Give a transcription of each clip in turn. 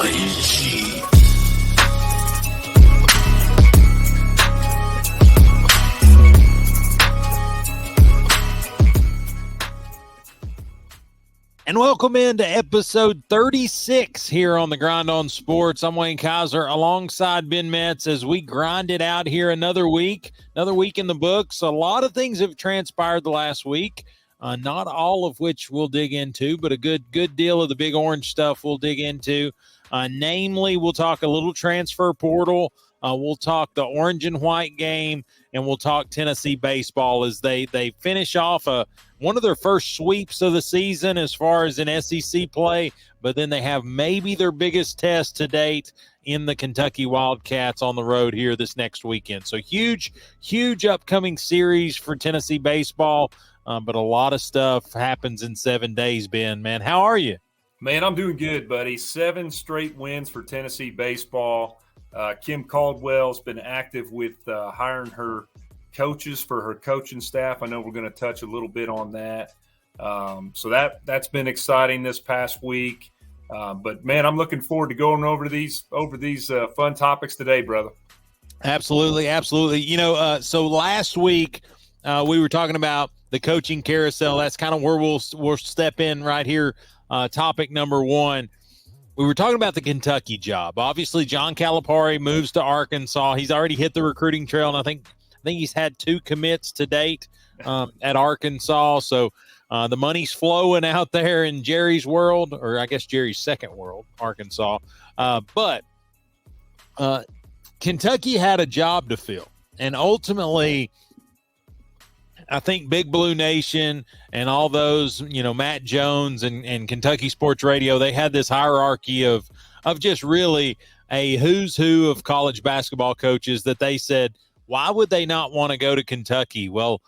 IG. And welcome into episode 36 here on the Grind on Sports. I'm Wayne Kaiser alongside Ben Metz as we grind it out here another week in the books. A lot of things have transpired the last week, not all of which we'll dig into, but a good deal of the big orange stuff we'll dig into. Namely, we'll talk a little transfer portal. We'll talk the orange and white game, and we'll talk Tennessee baseball as they finish off one of their first sweeps of the season as far as an SEC play, but then they have maybe their biggest test to date in the Kentucky Wildcats on the road here this next weekend. So huge upcoming series for Tennessee baseball, but a lot of stuff happens in 7 days, Ben. Man, how are you? Man, I'm doing good, buddy. 7 straight wins for Tennessee baseball. Kim Caldwell's been active with hiring her coaches for her coaching staff. I know we're going to touch a little bit on that. So that's been exciting this past week. But man, I'm looking forward to going over these fun topics today, brother. Absolutely. You know, so last week we were talking about the coaching carousel. That's kind of where we'll step in right here. Topic number 1. We were talking about the Kentucky job. Obviously, John Calipari moves to Arkansas. He's already hit the recruiting trail, and I think he's had 2 commits to date at Arkansas. So the money's flowing out there in Jerry's world, or I guess Jerry's second world, Arkansas. But Kentucky had a job to fill, and ultimately – I think Big Blue Nation and all those, you know, Matt Jones and Kentucky Sports Radio, they had this hierarchy of just really a who's who of college basketball coaches that they said, why would they not want to go to Kentucky? Well,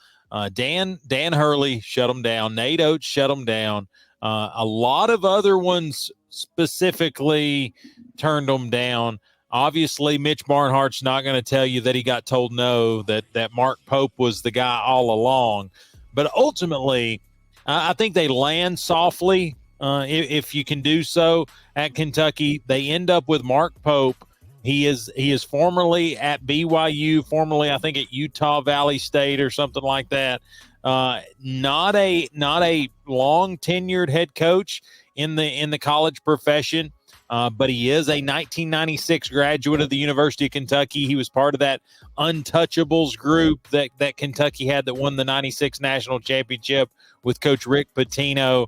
Dan Hurley shut them down. Nate Oates shut them down. A lot of other ones specifically turned them down. Obviously, Mitch Barnhart's not going to tell you that he got told no, that Mark Pope was the guy all along. But ultimately, I think they land softly, if you can do so, at Kentucky. They end up with Mark Pope. He is formerly at BYU, formerly I think at Utah Valley State or something like that. Not a long tenured head coach in the college profession. But he is a 1996 graduate of the University of Kentucky. He was part of that Untouchables group that Kentucky had that won the 96 national championship with Coach Rick Pitino.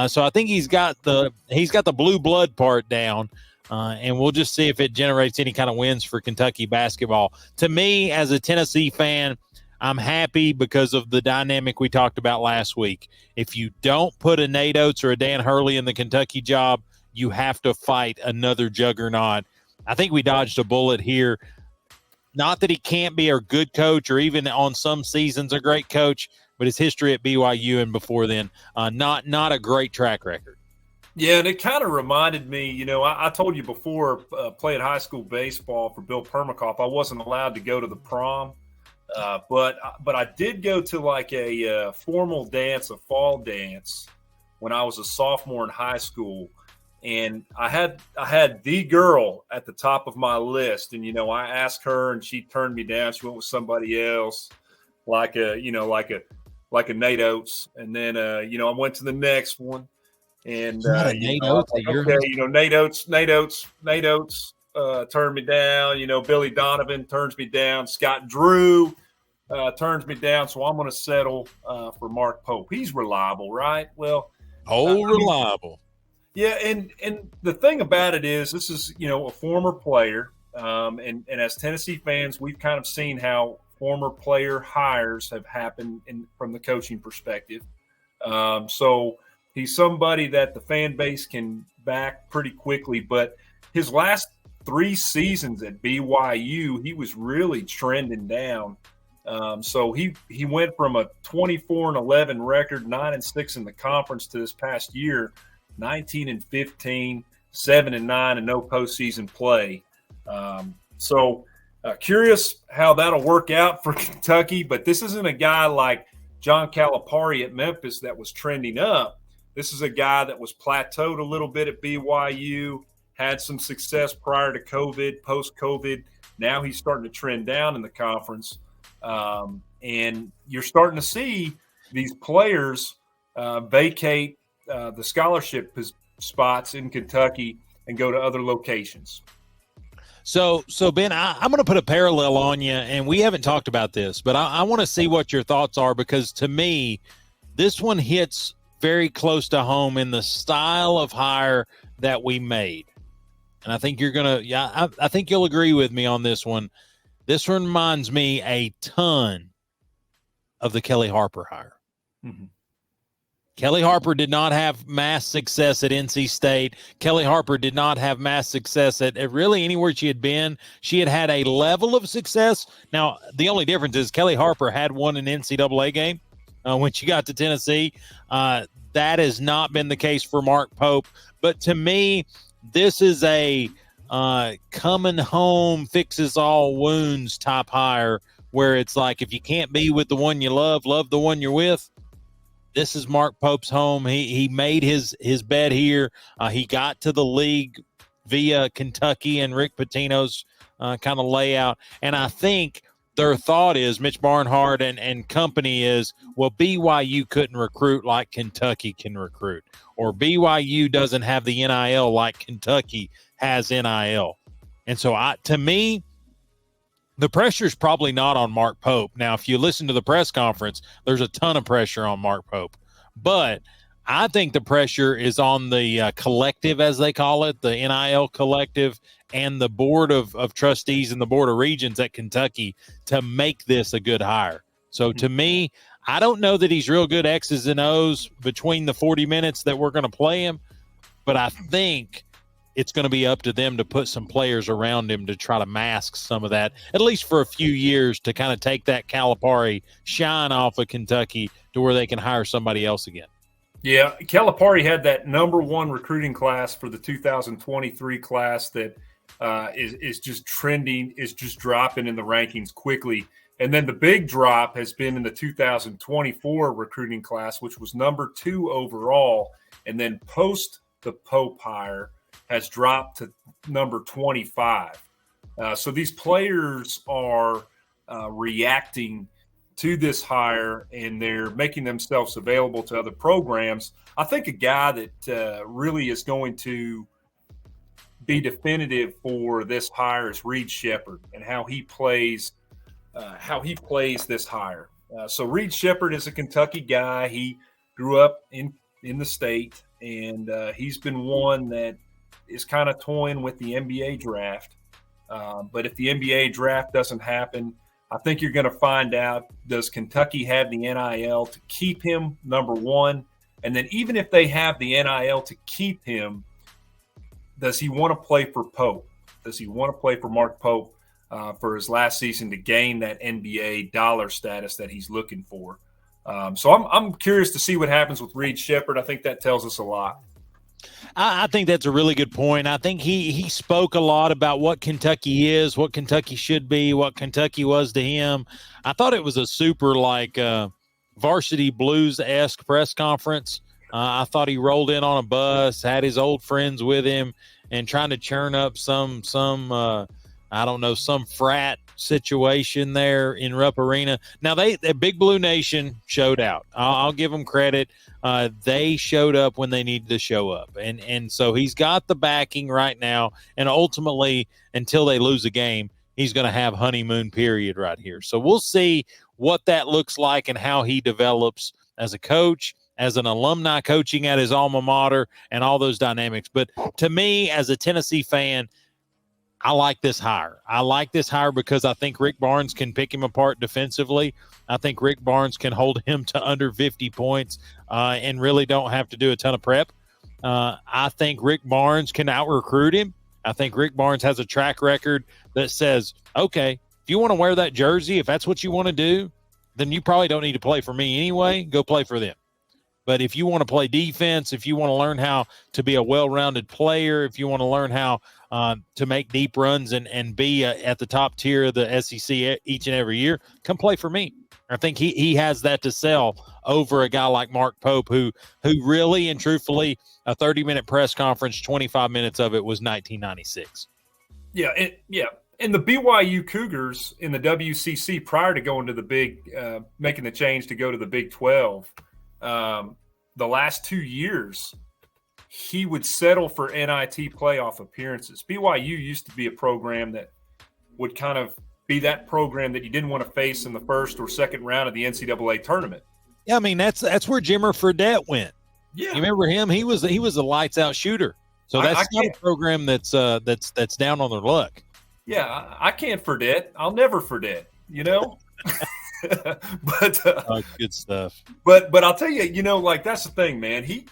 So I think he's got the blue blood part down, and we'll just see if it generates any kind of wins for Kentucky basketball. To me, as a Tennessee fan, I'm happy because of the dynamic we talked about last week. If you don't put a Nate Oates or a Dan Hurley in the Kentucky job, you have to fight another juggernaut. I think we dodged a bullet here. Not that he can't be a good coach or even on some seasons a great coach, but his history at BYU and before then, not a great track record. Yeah, and it kind of reminded me, you know, I told you before, playing high school baseball for Bill Permakoff, I wasn't allowed to go to the prom, but I did go to like a formal dance, a fall dance, when I was a sophomore in high school. And I had the girl at the top of my list, and you know, I asked her, and she turned me down. She went with somebody else, like a Nate Oates. And then you know, I went to the next one, and Nate Oates. Nate Oates turned me down. You know, Billy Donovan turns me down. Scott Drew turns me down. So I'm going to settle for Mark Pope. He's reliable, right? Well, reliable. Yeah, and the thing about it is, this is, you know, a former player, and as Tennessee fans, we've kind of seen how former player hires have happened from the coaching perspective. So he's somebody that the fan base can back pretty quickly. But his last 3 seasons at BYU, he was really trending down. So he went from a 24-11 record, 9-6 in the conference, to this past year, 19-15, 7-9, and no postseason play. So curious how that'll work out for Kentucky. But this isn't a guy like John Calipari at Memphis that was trending up. This is a guy that was plateaued a little bit at BYU, had some success prior to COVID, post-COVID. Now he's starting to trend down in the conference. And you're starting to see these players vacate the scholarship spots in Kentucky and go to other locations. So Ben, I'm going to put a parallel on you, and we haven't talked about this, but I want to see what your thoughts are, because to me, this one hits very close to home in the style of hire that we made. And I think you're going to, I think you'll agree with me on this one. This one reminds me a ton of the Kelly Harper hire. Mm-hmm. Kelly Harper did not have mass success at NC State. Kelly Harper did not have mass success at really anywhere she had been. She had a level of success. Now, the only difference is Kelly Harper had won an NCAA game when she got to Tennessee. That has not been the case for Mark Pope. But to me, this is a coming home, fixes all wounds type hire, where it's like, if you can't be with the one you love the one you're with. This is Mark Pope's home. He made his bed here. He got to the league via Kentucky and Rick Pitino's kind of layout. And I think their thought is, Mitch Barnhart and company is, well, BYU couldn't recruit like Kentucky can recruit, or BYU doesn't have the NIL like Kentucky has NIL. And so to me, the pressure is probably not on Mark Pope. Now, if you listen to the press conference, there's a ton of pressure on Mark Pope. But I think the pressure is on the collective, as they call it, the NIL collective, and the board of trustees and the board of regents at Kentucky to make this a good hire. So to me, I don't know that he's real good X's and O's between the 40 minutes that we're going to play him, but I think it's going to be up to them to put some players around him to try to mask some of that, at least for a few years, to kind of take that Calipari shine off of Kentucky to where they can hire somebody else again. Yeah, Calipari had that number one recruiting class for the 2023 class that is just trending, is just dropping in the rankings quickly. And then the big drop has been in the 2024 recruiting class, which was number 2 overall. And then post the Pope hire has dropped to number 25. So these players are reacting to this hire, and they're making themselves available to other programs. I think a guy that really is going to be definitive for this hire is Reed Sheppard and how he plays this hire. So Reed Sheppard is a Kentucky guy. He grew up in the state, and he's been one that is kind of toying with the NBA draft. But if the NBA draft doesn't happen, I think you're going to find out, does Kentucky have the NIL to keep him, number one? And then even if they have the NIL to keep him, does he want to play for Pope? Does he want to play for Mark Pope for his last season to gain that NBA dollar status that he's looking for? So I'm curious to see what happens with Reed Sheppard. I think that tells us a lot. I think that's a really good point. I think he spoke a lot about what Kentucky is, what Kentucky should be, what Kentucky was to him. I thought it was a super Varsity Blues-esque press conference. I thought he rolled in on a bus, had his old friends with him, and trying to churn up some frat situation there in Rupp Arena. Now, the Big Blue Nation showed out. I'll give them credit. They showed up when they needed to show up. And so he's got the backing right now. And ultimately, until they lose a game, he's going to have honeymoon period right here. So we'll see what that looks like and how he develops as a coach, as an alumni coaching at his alma mater, and all those dynamics. But to me, as a Tennessee fan, I like this hire. I like this hire because I think Rick Barnes can pick him apart defensively. I think Rick Barnes can hold him to under 50 points and really don't have to do a ton of prep. I think Rick Barnes can out-recruit him. I think Rick Barnes has a track record that says, okay, if you want to wear that jersey, if that's what you want to do, then you probably don't need to play for me anyway. Go play for them. But if you want to play defense, if you want to learn how to be a well-rounded player, if you want to learn how to make deep runs and be at the top tier of the SEC each and every year, come play for me. I think he has that to sell over a guy like Mark Pope, who really and truthfully, a 30-minute press conference, 25 minutes of it was 1996. Yeah, and the BYU Cougars in the WCC prior to going to the making the change to go to the Big 12, the last 2 years, he would settle for NIT playoff appearances. BYU used to be a program that would kind of be that program that you didn't want to face in the first or second round of the NCAA tournament. Yeah, I mean that's where Jimmer Fredette went. Yeah, you remember him? He was a lights out shooter. So that's not a program that's down on their luck. Yeah, I can't forget. I'll never forget. But good stuff. But I'll tell you, like that's the thing, man. He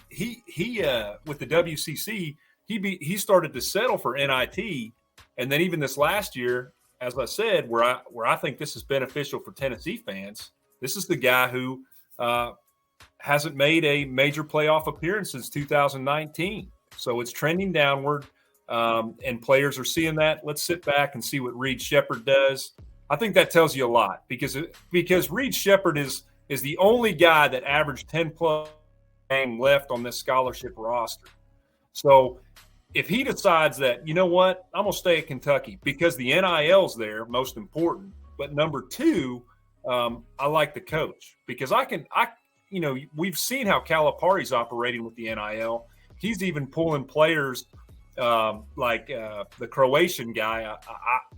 with the WCC, he started to settle for NIT, and then even this last year, as I said, where I think this is beneficial for Tennessee fans. This is the guy who hasn't made a major playoff appearance since 2019, so it's trending downward, and players are seeing that. Let's sit back and see what Reed Sheppard does. I think that tells you a lot because Reed Sheppard is the only guy that averaged 10+ games left on this scholarship roster. So if he decides that, you know what, I'm going to stay at Kentucky because the NIL's there, most important. But number two, I like the coach because we've seen how Calipari's operating with the NIL. He's even pulling players like the Croatian guy.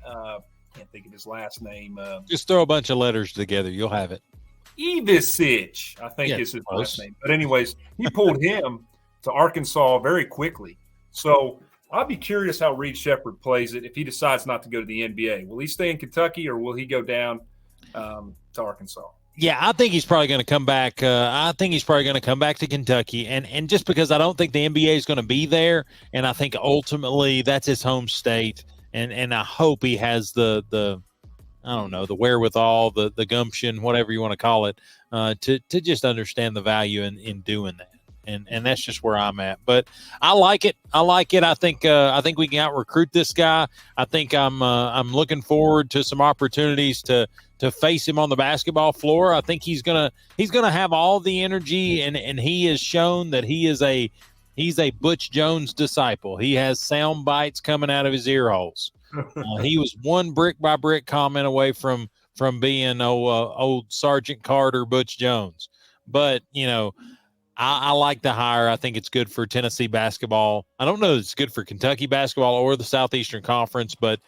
I can't think of his last name. Just throw a bunch of letters together. You'll have it. Ivisic, I think is his last name. But anyways, he pulled him to Arkansas very quickly. So I'll be curious how Reed Sheppard plays it if he decides not to go to the NBA. Will he stay in Kentucky or will he go down to Arkansas? Yeah, I think he's probably going to come back. I think he's probably going to come back to Kentucky. And just because I don't think the NBA is going to be there, and I think ultimately that's his home state. And I hope he has the I don't know, the wherewithal, the gumption, whatever you want to call it, to just understand the value in doing that. And that's just where I'm at. But I like it. I think we can out recruit this guy. I think I'm looking forward to some opportunities to face him on the basketball floor. I think he's gonna have all the energy, and he has shown that he's a Butch Jones disciple. He has sound bites coming out of his ear holes. He was one brick by brick comment away from being old Sergeant Carter Butch Jones. But I like the hire. I think it's good for Tennessee basketball. I don't know if it's good for Kentucky basketball or the Southeastern Conference, but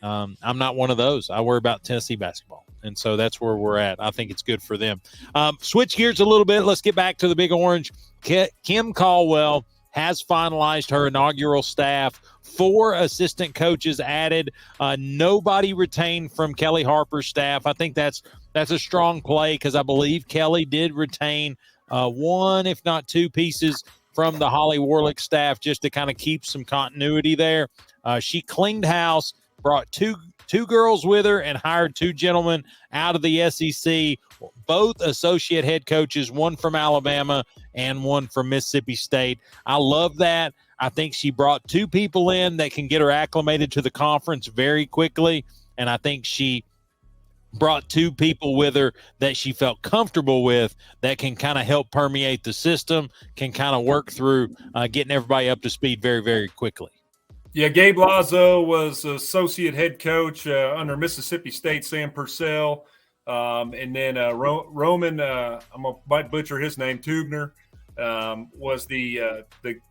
I'm not one of those. I worry about Tennessee basketball. And so that's where we're at. I think it's good for them. Switch gears a little bit. Let's get back to the Big Orange. Kim Caldwell has finalized her inaugural staff. 4 assistant coaches added. Nobody retained from Kelly Harper's staff. I think that's a strong play because I believe Kelly did retain 1, if not 2 pieces from the Holly Warlick staff just to kind of keep some continuity there. She cleaned house, brought two girls with her, and hired 2 gentlemen out of the SEC, both associate head coaches, one from Alabama and one from Mississippi State. I love that. I think she brought 2 people in that can get her acclimated to the conference very quickly, and I think she brought 2 people with her that she felt comfortable with that can kind of help permeate the system, can kind of work through getting everybody up to speed very, very quickly. Yeah, Gabe Lazo was associate head coach under Mississippi State, Sam Purcell. And then Roman, might butcher his name, Tugner, was the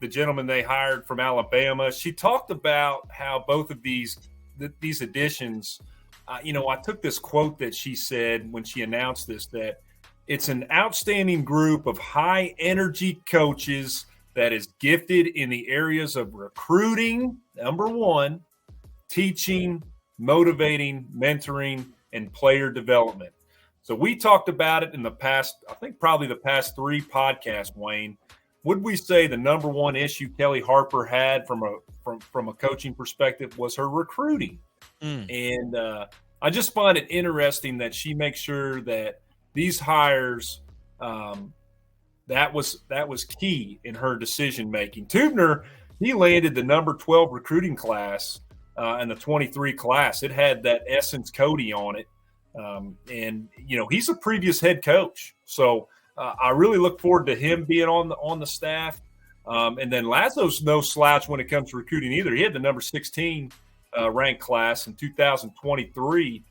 gentleman they hired from Alabama. She talked about how both of these additions, I took this quote that she said when she announced this, that it's an outstanding group of high-energy coaches that is gifted in the areas of recruiting, number 1, teaching, motivating, mentoring, and player development. So we talked about it in the past, I think probably the past 3 podcasts, Wayne. Would we say the number 1 issue Kelly Harper had from a coaching perspective was her recruiting? And I just find it interesting that she makes sure that these hires that was key in her decision making. Tubner, he landed the number 12 recruiting class in the 23 class. It had that Essence Cody on it. And he's a previous head coach. So I really look forward to him being on the staff. And then Lazo's no slouch when it comes to recruiting either. He had the number 16 ranked class in 2023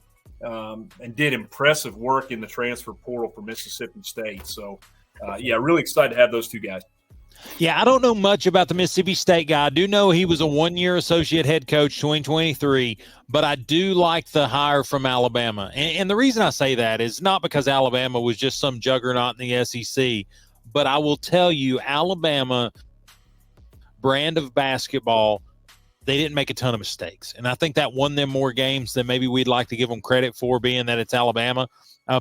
and did impressive work in the transfer portal for Mississippi State. So, really excited to have those two guys. Yeah, I don't know much about the Mississippi State guy. I do know he was a one-year associate head coach 2023, but I do like the hire from Alabama. And the reason I say that is not because Alabama was just some juggernaut in the SEC, but I will tell you, Alabama brand of basketball, they didn't make a ton of mistakes. And I think that won them more games than maybe we'd like to give them credit for, being that it's Alabama.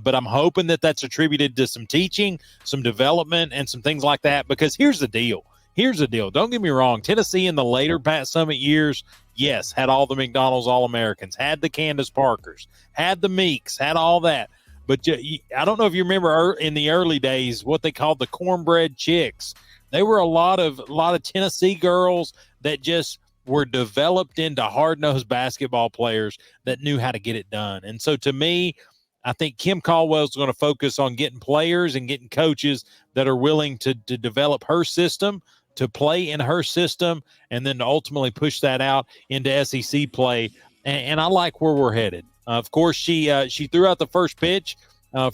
But I'm hoping that that's attributed to some teaching, some development, and some things like that. Because here's the deal. Don't get me wrong. Tennessee in the later Pat Summitt years, yes, had all the McDonald's All-Americans, had the Candace Parkers, had the Meeks, had all that. But I don't know if you remember in the early days what they called the cornbread chicks. They were a lot of Tennessee girls that just were developed into hard-nosed basketball players that knew how to get it done. And so to me, I think Kim Caldwell is going to focus on getting players and getting coaches that are willing to develop her system, to play in her system, and then to ultimately push that out into SEC play. And I like where we're headed. Of course, she threw out the first pitch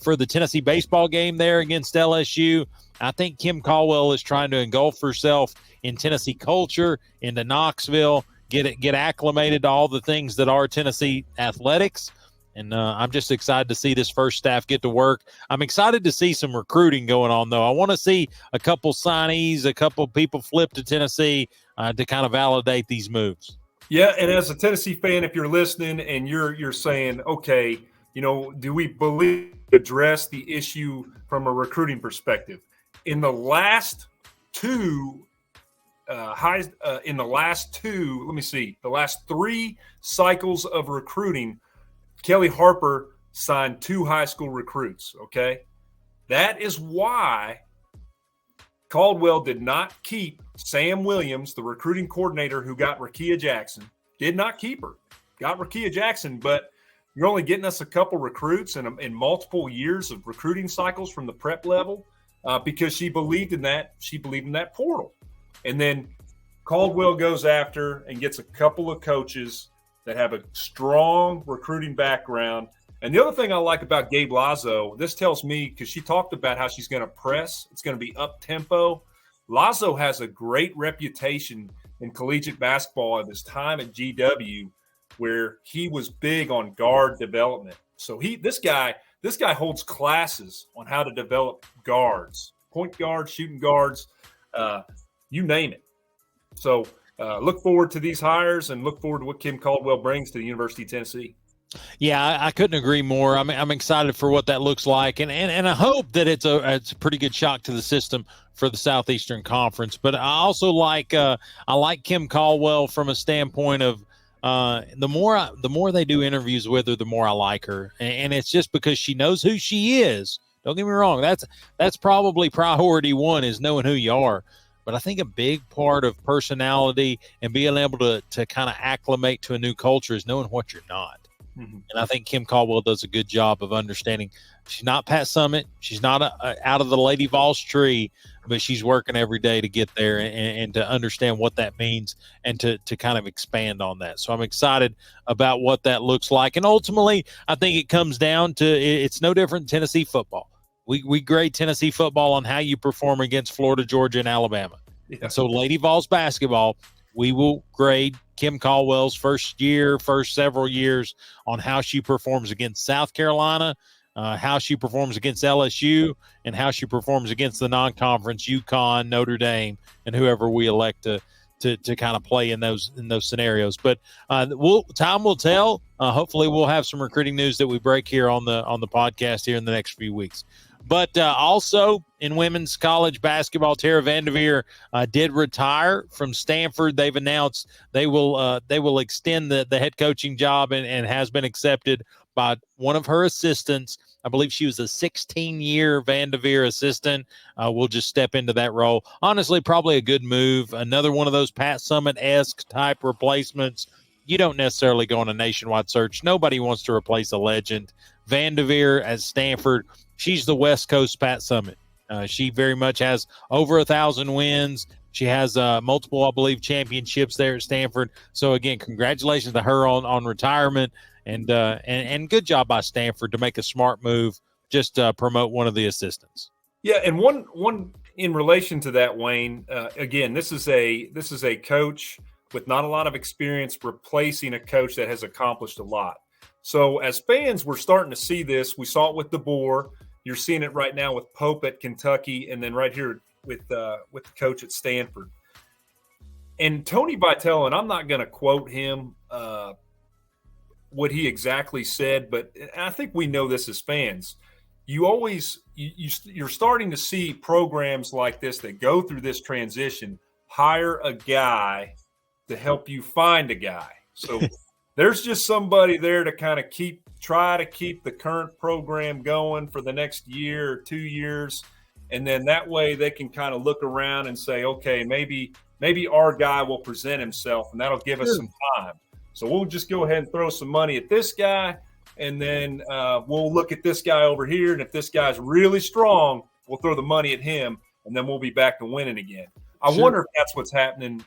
for the Tennessee baseball game there against LSU. I think Kim Caldwell is trying to engulf herself in Tennessee culture, into Knoxville, get acclimated to all the things that are Tennessee athletics. And I'm just excited to see this first staff get to work. I'm excited to see some recruiting going on, though. I want to see a couple signees, a couple people flip to Tennessee to kind of validate these moves. Yeah, and as a Tennessee fan, if you're listening and you're saying, okay, do we believe address the issue from a recruiting perspective? In the last two the last three cycles of recruiting, Kelly Harper signed 2 high school recruits, okay? That is why Caldwell did not keep Sam Williams, the recruiting coordinator who got Rakia Jackson. Did not keep her. Got Rakia Jackson, but you're only getting us a couple recruits in multiple years of recruiting cycles from the prep level because she believed in that. She believed in that portal. And then Caldwell goes after and gets a couple of coaches that have a strong recruiting background. And the other thing I like about Gabe Lazo, this tells me, because she talked about how she's going to press, it's going to be up-tempo. Lazo has a great reputation in collegiate basketball at his time at GW, where he was big on guard development. So this guy holds classes on how to develop guards, point guards, shooting guards, you name it. So look forward to these hires and look forward to what Kim Caldwell brings to the University of Tennessee. Yeah, I couldn't agree more. I'm excited for what that looks like, and I hope that it's a pretty good shock to the system for the Southeastern Conference. But I also like Kim Caldwell from a standpoint of the more they do interviews with her, the more I like her, and it's just because she knows who she is. Don't get me wrong. That's probably priority one, is knowing who you are. But I think a big part of personality and being able to kind of acclimate to a new culture is knowing what you're not. Mm-hmm. And I think Kim Caldwell does a good job of understanding she's not Pat Summitt. She's not out of the Lady Vols tree, but she's working every day to get there and to understand what that means and to kind of expand on that. So I'm excited about what that looks like. And ultimately, I think it comes down to it's no different than Tennessee football. We grade Tennessee football on how you perform against Florida, Georgia, and Alabama. Yeah. And so Lady Vols basketball, we will grade Kim Caldwell's first several years on how she performs against South Carolina, how she performs against LSU, and how she performs against the non-conference UConn, Notre Dame, and whoever we elect to kind of play in those scenarios. But time will tell. Hopefully, we'll have some recruiting news that we break here on the podcast here in the next few weeks. But also in women's college basketball, Tara Vanderveer did retire from Stanford. They've announced they will extend the head coaching job and has been accepted by one of her assistants. I believe she was a 16-year Vanderveer assistant. Will just step into that role. Honestly, probably a good move. Another one of those Pat Summitt-esque type replacements. You don't necessarily go on a nationwide search. Nobody wants to replace a legend. Vanderveer at Stanford, she's the West Coast Pat Summitt. She very much has over 1,000 wins. She has multiple, I believe, championships there at Stanford. So again, congratulations to her on retirement, and good job by Stanford to make a smart move, just promote one of the assistants. Yeah, and one in relation to that, Wayne. Again, this is a coach with not a lot of experience replacing a coach that has accomplished a lot. So as fans, we're starting to see this. We saw it with DeBoer. You're seeing it right now with Pope at Kentucky, and then right here with the coach at Stanford. And Tony Vitello, and I'm not going to quote him what he exactly said, but I think we know this as fans. You're starting to see programs like this that go through this transition, hire a guy to help you find a guy. So there's just somebody there to kind of try to keep the current program going for the next year or 2 years. And then that way they can kind of look around and say, okay, maybe our guy will present himself, and that'll give us some time. So we'll just go ahead and throw some money at this guy, and then we'll look at this guy over here. And if this guy's really strong, we'll throw the money at him, and then we'll be back to winning again. I wonder if that's what's happening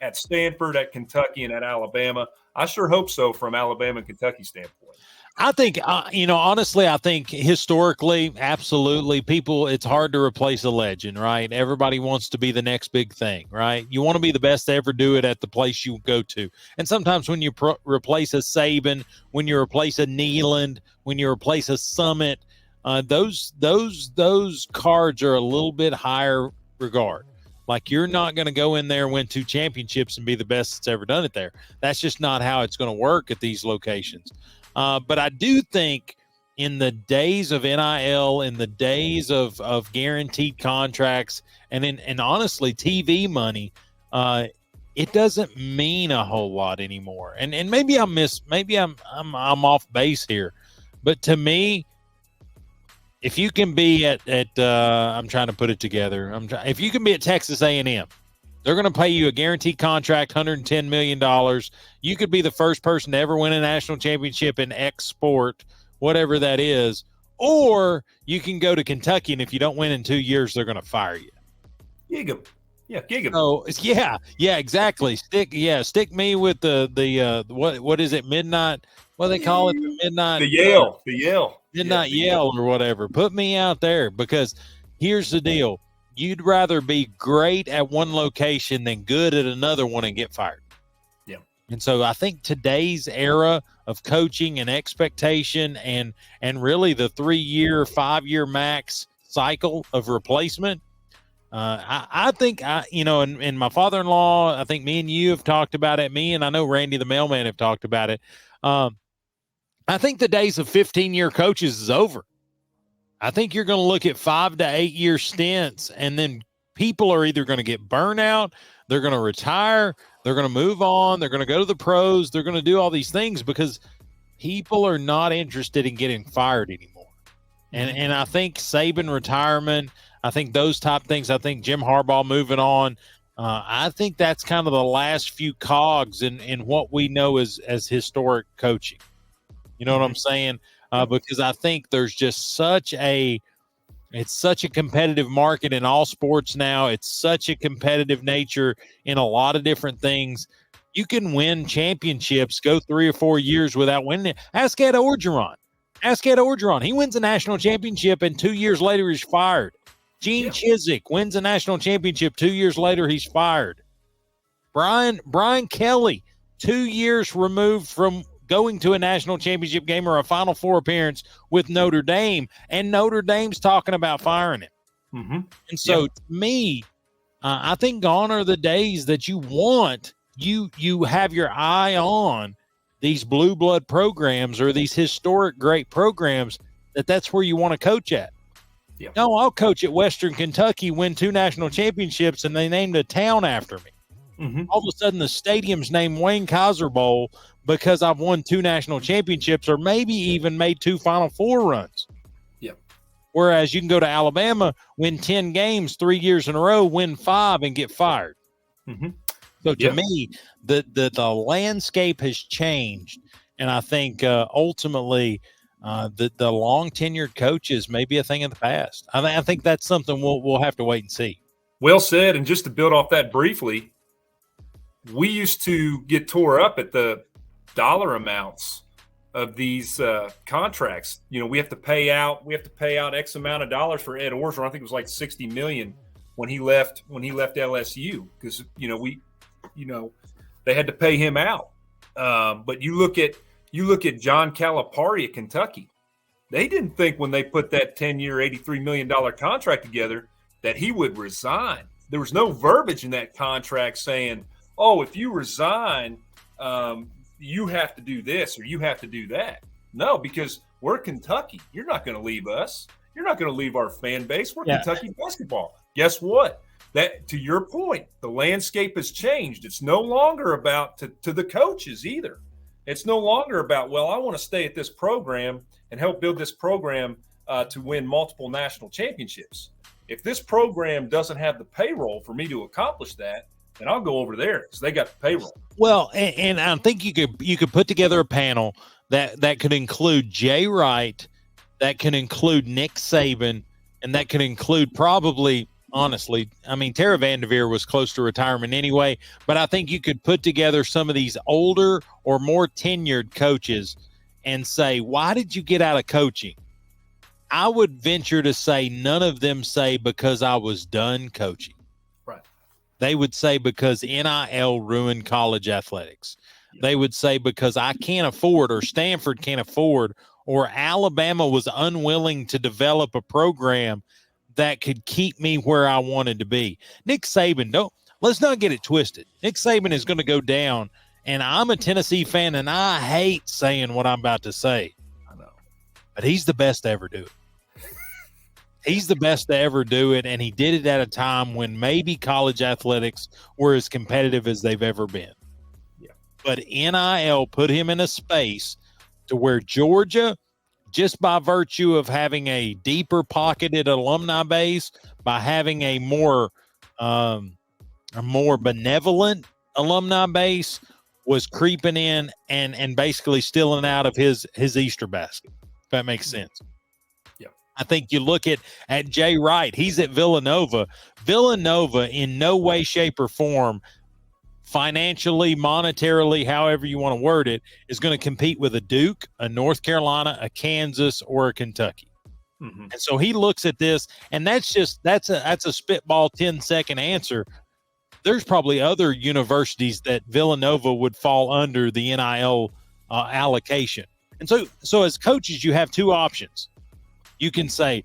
at Stanford, at Kentucky, and at Alabama. I sure hope so from Alabama and Kentucky standpoint. I think, honestly, I think historically, absolutely, it's hard to replace a legend, right? Everybody wants to be the next big thing, right? You want to be the best to ever do it at the place you go to. And sometimes when you replace a Saban, when you replace a Neyland, when you replace a Summit, those cards are a little bit higher regard. Like, you're not going to go in there and win 2 championships and be the best that's ever done it there. That's just not how it's going to work at these locations. But I do think in the days of NIL, in the days of guaranteed contracts, and honestly TV money, it doesn't mean a whole lot anymore. And maybe I'm off base here, but to me, if you can be at I'm trying to put it together. If you can be at Texas A&M, they're going to pay you a guaranteed contract, $110 million. You could be the first person to ever win a national championship in X sport, whatever that is. Or you can go to Kentucky, and if you don't win in 2 years, they're going to fire you. Gig 'em. Yeah, gig 'em. Oh, yeah, exactly. Stick me with the what is it, midnight? What do they call it? The midnight. The Yale. Midnight Yale or whatever. Put me out there, because here's the deal. You'd rather be great at one location than good at another one and get fired. Yeah. And so I think today's era of coaching and expectation and really the 3-year, 5-year max cycle of replacement, I think, and my father-in-law, I think me and you have talked about it. Me and I know Randy the mailman have talked about it. I think the days of 15-year coaches is over. I think you're going to look at 5 to 8 year stints, and then people are either going to get burnout, they're going to retire, they're going to move on, they're going to go to the pros, they're going to do all these things because people are not interested in getting fired anymore. And I think Saban retirement, I think those type things, I think Jim Harbaugh moving on, I think that's kind of the last few cogs in what we know as historic coaching. You know what I'm saying? Because I think there's just such a competitive market in all sports now. It's such a competitive nature in a lot of different things. You can win championships, go 3 or 4 years without winning it. Ask Ed Orgeron. He wins a national championship, and 2 years later he's fired. Gene Chizik wins a national championship. 2 years later he's fired. Brian Kelly, 2 years removed from going to a national championship game or a Final Four appearance with Notre Dame, and Notre Dame's talking about firing him. Mm-hmm. And so to me, I think gone are the days that you have your eye on these blue blood programs or these historic great programs, that's where you want to coach at. Yeah. No, I'll coach at Western Kentucky, win 2 national championships, and they named a town after me. Mm-hmm. All of a sudden the stadium's named Wayne Kaiser Bowl because I've won 2 national championships or maybe even made 2 Final Four runs. Yep. Whereas you can go to Alabama, win 10 games 3 years in a row, win 5 and get fired. Mm-hmm. So to me, the landscape has changed. And I think ultimately The long tenured coaches may be a thing of the past. I think that's something we'll have to wait and see. Well said. And just to build off that briefly, we used to get tore up at the dollar amounts of these contracts. We have to pay out X amount of dollars for Ed Orgeron. I think it was like $60 million when he left LSU, because they had to pay him out. But you look at John Calipari at Kentucky. They didn't think when they put that 10-year, $83 million contract together that he would resign. There was no verbiage in that contract saying, oh, if you resign, you have to do this or you have to do that. No, because we're Kentucky. You're not going to leave us. You're not going to leave our fan base. We're Kentucky basketball. Guess what? That, to your point, the landscape has changed. It's no longer about to the coaches either. It's no longer about, well, I want to stay at this program and help build this program to win multiple national championships. If this program doesn't have the payroll for me to accomplish that, then I'll go over there because they got the payroll. Well, and I think you could put together a panel that could include Jay Wright, that can include Nick Saban, and that could include probably, honestly, I mean, Tara Vanderveer was close to retirement anyway, but I think you could put together some of these older or more tenured coaches and say, why did you get out of coaching? I would venture to say none of them say because I was done coaching. Right. They would say because NIL ruined college athletics. They would say because I can't afford, or Stanford can't afford, or Alabama was unwilling to develop a program that could keep me where I wanted to be. Nick Saban, let's not get it twisted. Nick Saban is going to go down, and I'm a Tennessee fan, and I hate saying what I'm about to say. I know. But he's the best to ever do it. He's the best to ever do it, and he did it at a time when maybe college athletics were as competitive as they've ever been. Yeah. But NIL put him in a space to where Georgia, just by virtue of having a deeper pocketed alumni base, by having a more benevolent alumni base, was creeping in and basically stealing out of his Easter basket, if that makes sense. Yeah. I think you look at Jay Wright. He's at Villanova. Villanova, in no way, shape, or form, financially, monetarily, however you want to word it, is going to compete with a Duke, a North Carolina, a Kansas, or a Kentucky. Mm-hmm. And so he looks at this, and that's a spitball 10-second answer. There's probably other universities that Villanova would fall under the NIL allocation. And so as coaches, you have two options. You can say,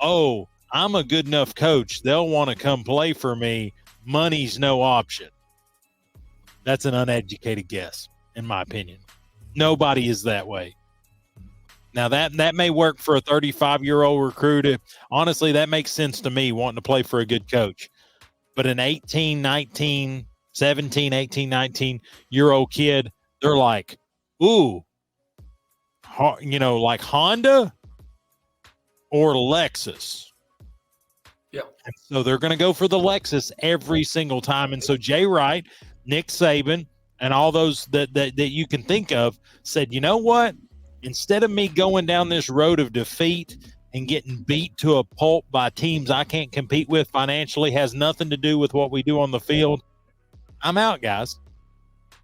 oh, I'm a good enough coach. They'll want to come play for me. Money's no option. That's an uneducated guess, in my opinion. Nobody is that way. Now, that may work for a 35-year-old recruit. Honestly, that makes sense to me, wanting to play for a good coach. But an 17, 18, 19-year-old kid, they're like, ooh, like Honda or Lexus. Yeah. And so they're going to go for the Lexus every single time. And so Jay Wright, Nick Saban, and all those that you can think of said, you know what? Instead of me going down this road of defeat and getting beat to a pulp by teams I can't compete with financially, has nothing to do with what we do on the field, I'm out, guys.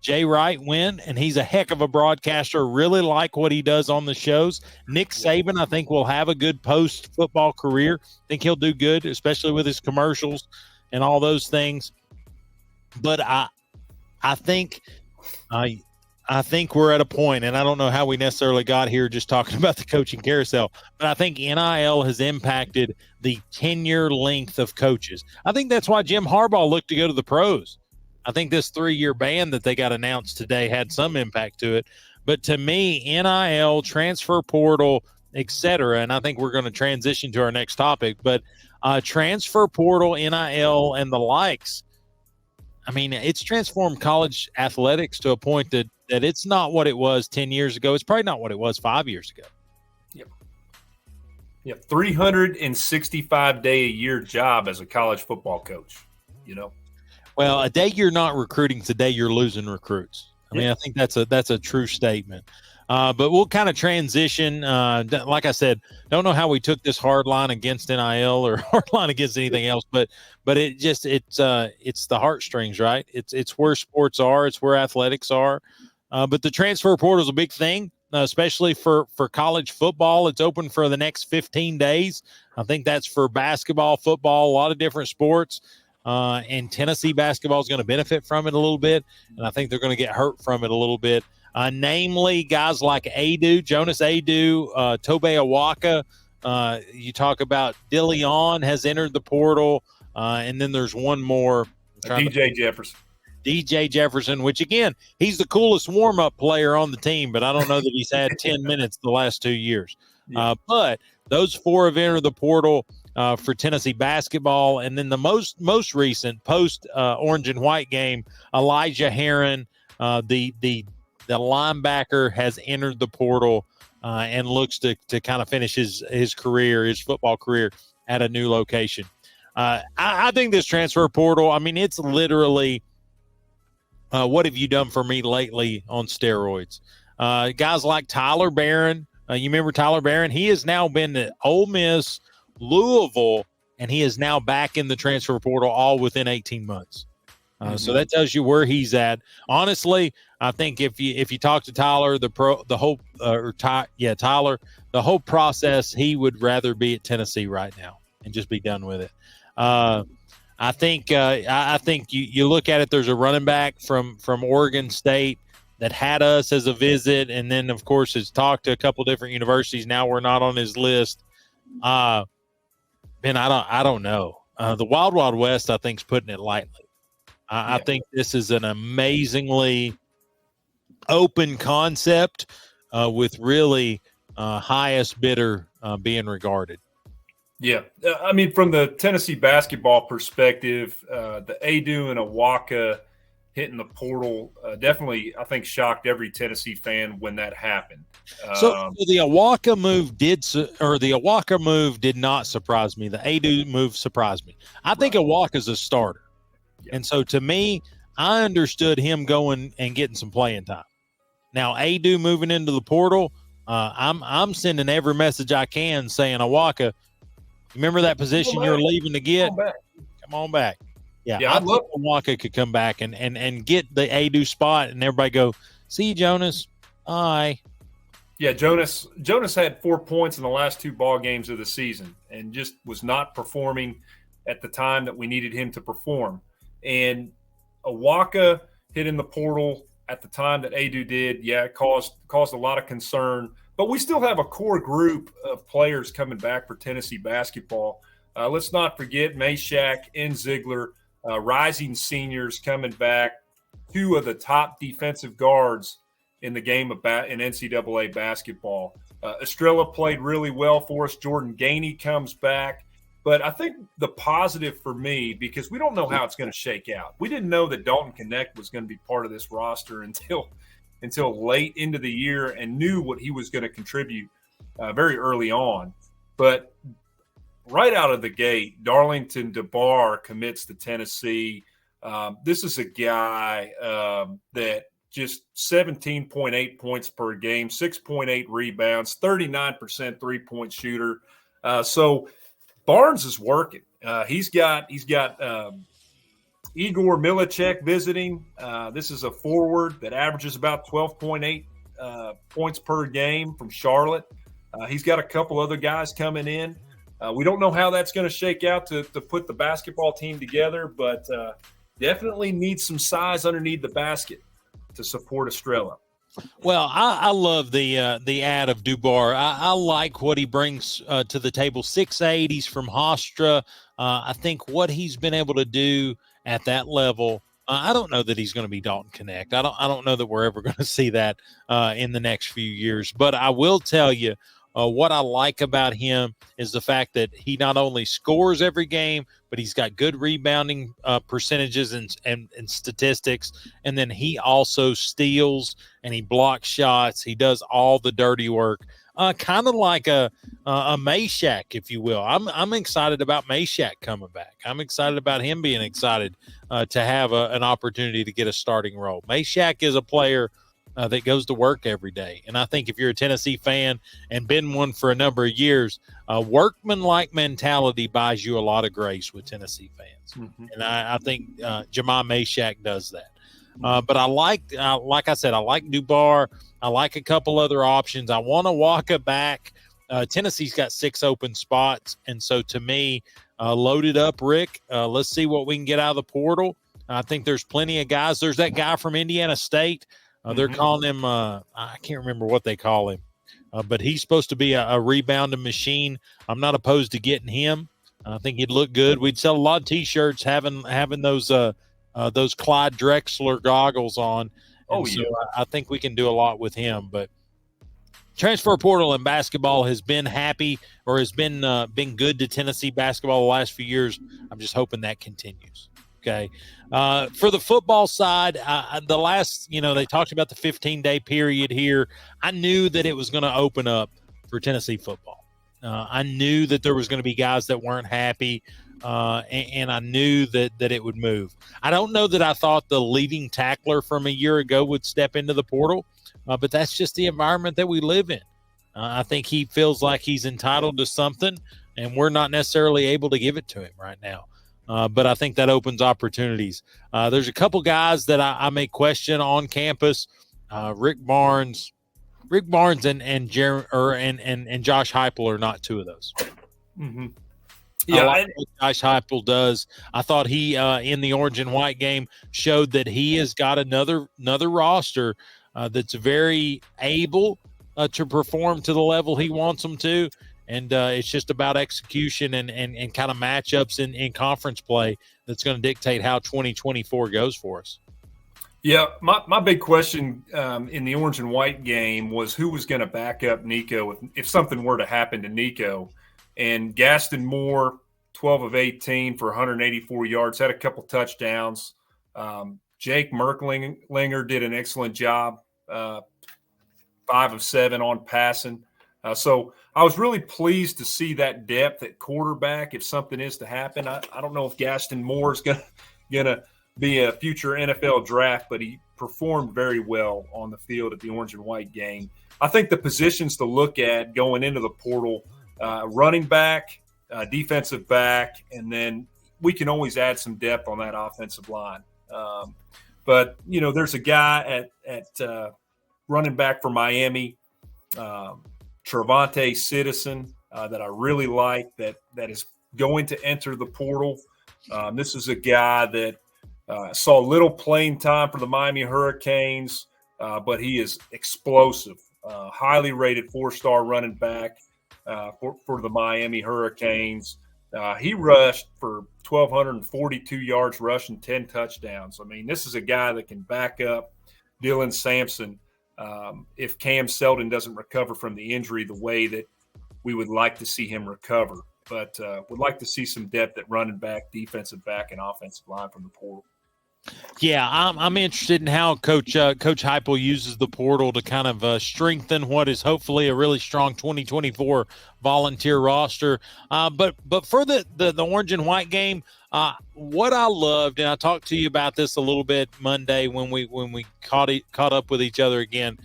Jay Wright went, and he's a heck of a broadcaster. Really like what he does on the shows. Nick Saban, I think, will have a good post-football career. I think he'll do good, especially with his commercials and all those things. But I think we're at a point, and I don't know how we necessarily got here just talking about the coaching carousel, but I think NIL has impacted the tenure length of coaches. I think that's why Jim Harbaugh looked to go to the pros. I think this 3-year ban that they got announced today had some impact to it. But to me, NIL, transfer portal, et cetera, and I think we're going to transition to our next topic, but transfer portal, NIL, and the likes, I mean, it's transformed college athletics to a point that it's not what it was 10 years ago. It's probably not what it was 5 years ago. Yep. 365-day-a-year job as a college football coach, Well, a day you're not recruiting, it's a day you're losing recruits. I mean, I think that's a true statement. But we'll kind of transition. Like I said, don't know how we took this hard line against NIL or hard line against anything else, but it's the heartstrings, right? It's where sports are, it's where athletics are. But the transfer portal is a big thing, especially for college football. It's open for the next 15 days. I think that's for basketball, football, a lot of different sports. And Tennessee basketball is going to benefit from it a little bit, and I think they're going to get hurt from it a little bit. Namely, guys like Jonas Adu, Tobe Awaka. You talk about DeLeon has entered the portal, and then there's one more. DJ Jefferson, which, again, he's the coolest warm-up player on the team, but I don't know that he's had 10 minutes the last 2 years. Yeah. But those four have entered the portal for Tennessee basketball. And then the most recent post-orange and white game, Elijah Herron, the linebacker, has entered the portal and looks to kind of finish his career, his football career, at a new location. I think this transfer portal, I mean, it's literally what have you done for me lately on steroids? Guys like Tyler Barron, you remember Tyler Barron? He has now been at Ole Miss, Louisville, and he is now back in the transfer portal all within 18 months. So that tells you where he's at. Honestly, I think if you talk to Tyler, Tyler, the whole process, he would rather be at Tennessee right now and just be done with it. I think you look at it. There's a running back from Oregon State that had us as a visit, and then of course has talked to a couple different universities. Now we're not on his list. Ben, I don't know. The Wild Wild West, I think, is putting it lightly. I think this is an amazingly open concept with really highest bidder being regarded. Yeah. I mean, from the Tennessee basketball perspective, the Adu and Awaka hitting the portal definitely, I think, shocked every Tennessee fan when that happened. So the Awaka move did not surprise me. The Adu move surprised me. I think Awaka's a starter. Yeah. And so to me, I understood him going and getting some playing time. Now, Adu moving into the portal, I'm sending every message I can saying, Awaka, remember that position you're leaving to get? Come on back. Yeah, I think Awaka could come back and get the Adu spot, and everybody go, see, Jonas, aye. Yeah, Jonas had 4 points in the last two ball games of the season and just was not performing at the time that we needed him to perform. And Awaka hit in the portal at the time that Adu did. Yeah, it caused a lot of concern. But we still have a core group of players coming back for Tennessee basketball. Let's not forget Meshack and Ziegler, rising seniors coming back, two of the top defensive guards in the game in NCAA basketball. Estrella played really well for us. Jordan Gainey comes back. But I think the positive for me, because we don't know how it's going to shake out. We didn't know that Dalton Connect was going to be part of this roster until late into the year, and knew what he was going to contribute very early on. But right out of the gate, Darlington DeBar commits to Tennessee. This is a guy that just 17.8 points per game, 6.8 rebounds, 39% three-point shooter. So Barnes is working. He's got Igor Milicek visiting. This is a forward that averages about 12.8 points per game from Charlotte. He's got a couple other guys coming in. We don't know how that's going to shake out to put the basketball team together, but definitely needs some size underneath the basket to support Estrella. Well, I love the ad of Dubar. I like what he brings to the table. 6'8", he's from Hofstra. I think what he's been able to do at that level, I don't know that he's going to be Dalton Connect. I don't know that we're ever going to see that in the next few years. But I will tell you, what I like about him is the fact that he not only scores every game, but he's got good rebounding percentages and statistics. And then he also steals and he blocks shots. He does all the dirty work, kind of like a Meshack, if you will. I'm excited about Meshack coming back. I'm excited about him being excited to have an opportunity to get a starting role. Meshack is a player that goes to work every day. And I think if you're a Tennessee fan and been one for a number of years, workman-like mentality buys you a lot of grace with Tennessee fans. Mm-hmm. And I think Jamar Meshack does that. But I like I said, I like Dubar. I like a couple other options. I want to Waka back. Tennessee's got 6 open spots. And so to me, loaded up, Rick. Let's see what we can get out of the portal. I think there's plenty of guys. There's that guy from Indiana State. They're calling him I can't remember what they call him. But he's supposed to be a rebounding machine. I'm not opposed to getting him. I think he'd look good. We'd sell a lot of T-shirts having those Clyde Drexler goggles on. And so I think we can do a lot with him. But transfer portal in basketball has been been good to Tennessee basketball the last few years. I'm just hoping that continues. Okay. For the football side, the last, they talked about the 15-day period here. I knew that it was going to open up for Tennessee football. I knew that there was going to be guys that weren't happy, and I knew that it would move. I don't know that I thought the leading tackler from a year ago would step into the portal, but that's just the environment that we live in. I think he feels like he's entitled to something, and we're not necessarily able to give it to him right now. But I think that opens opportunities. There's a couple guys that I may question on campus. Rick Barnes and Josh Heupel are not two of those. Mm-hmm. Yeah, I like what Josh Heupel does. I thought he in the orange and white game showed that he has got another roster that's very able to perform to the level he wants them to. And it's just about execution and kind of matchups in conference play that's going to dictate how 2024 goes for us. Yeah, my big question in the orange and white game was who was going to back up Nico if something were to happen to Nico. And Gaston Moore, 12 of 18 for 184 yards, had a couple touchdowns. Jake Merklinger did an excellent job, 5 of 7 on passing. So I was really pleased to see that depth at quarterback if something is to happen. I don't know if Gaston Moore is gonna be a future NFL draft, but he performed very well on the field at the orange and white game. I think the positions to look at going into the portal, running back, defensive back, and then we can always add some depth on that offensive line. But, there's a guy at running back for Miami, Trevante Citizen, that I really like that is going to enter the portal. This is a guy that saw little playing time for the Miami Hurricanes, but he is explosive, highly rated 4-star running back for the Miami Hurricanes. He rushed for 1,242 yards rushing, 10 touchdowns. I mean, this is a guy that can back up Dylan Sampson if Cam Seldon doesn't recover from the injury the way that we would like to see him recover. But would like to see some depth at running back, defensive back, and offensive line from the portal. Yeah, I'm interested in how Coach Heupel uses the portal to kind of strengthen what is hopefully a really strong 2024 volunteer roster. But for the orange and white game, what I loved, and I talked to you about this a little bit Monday when we caught up with each other again,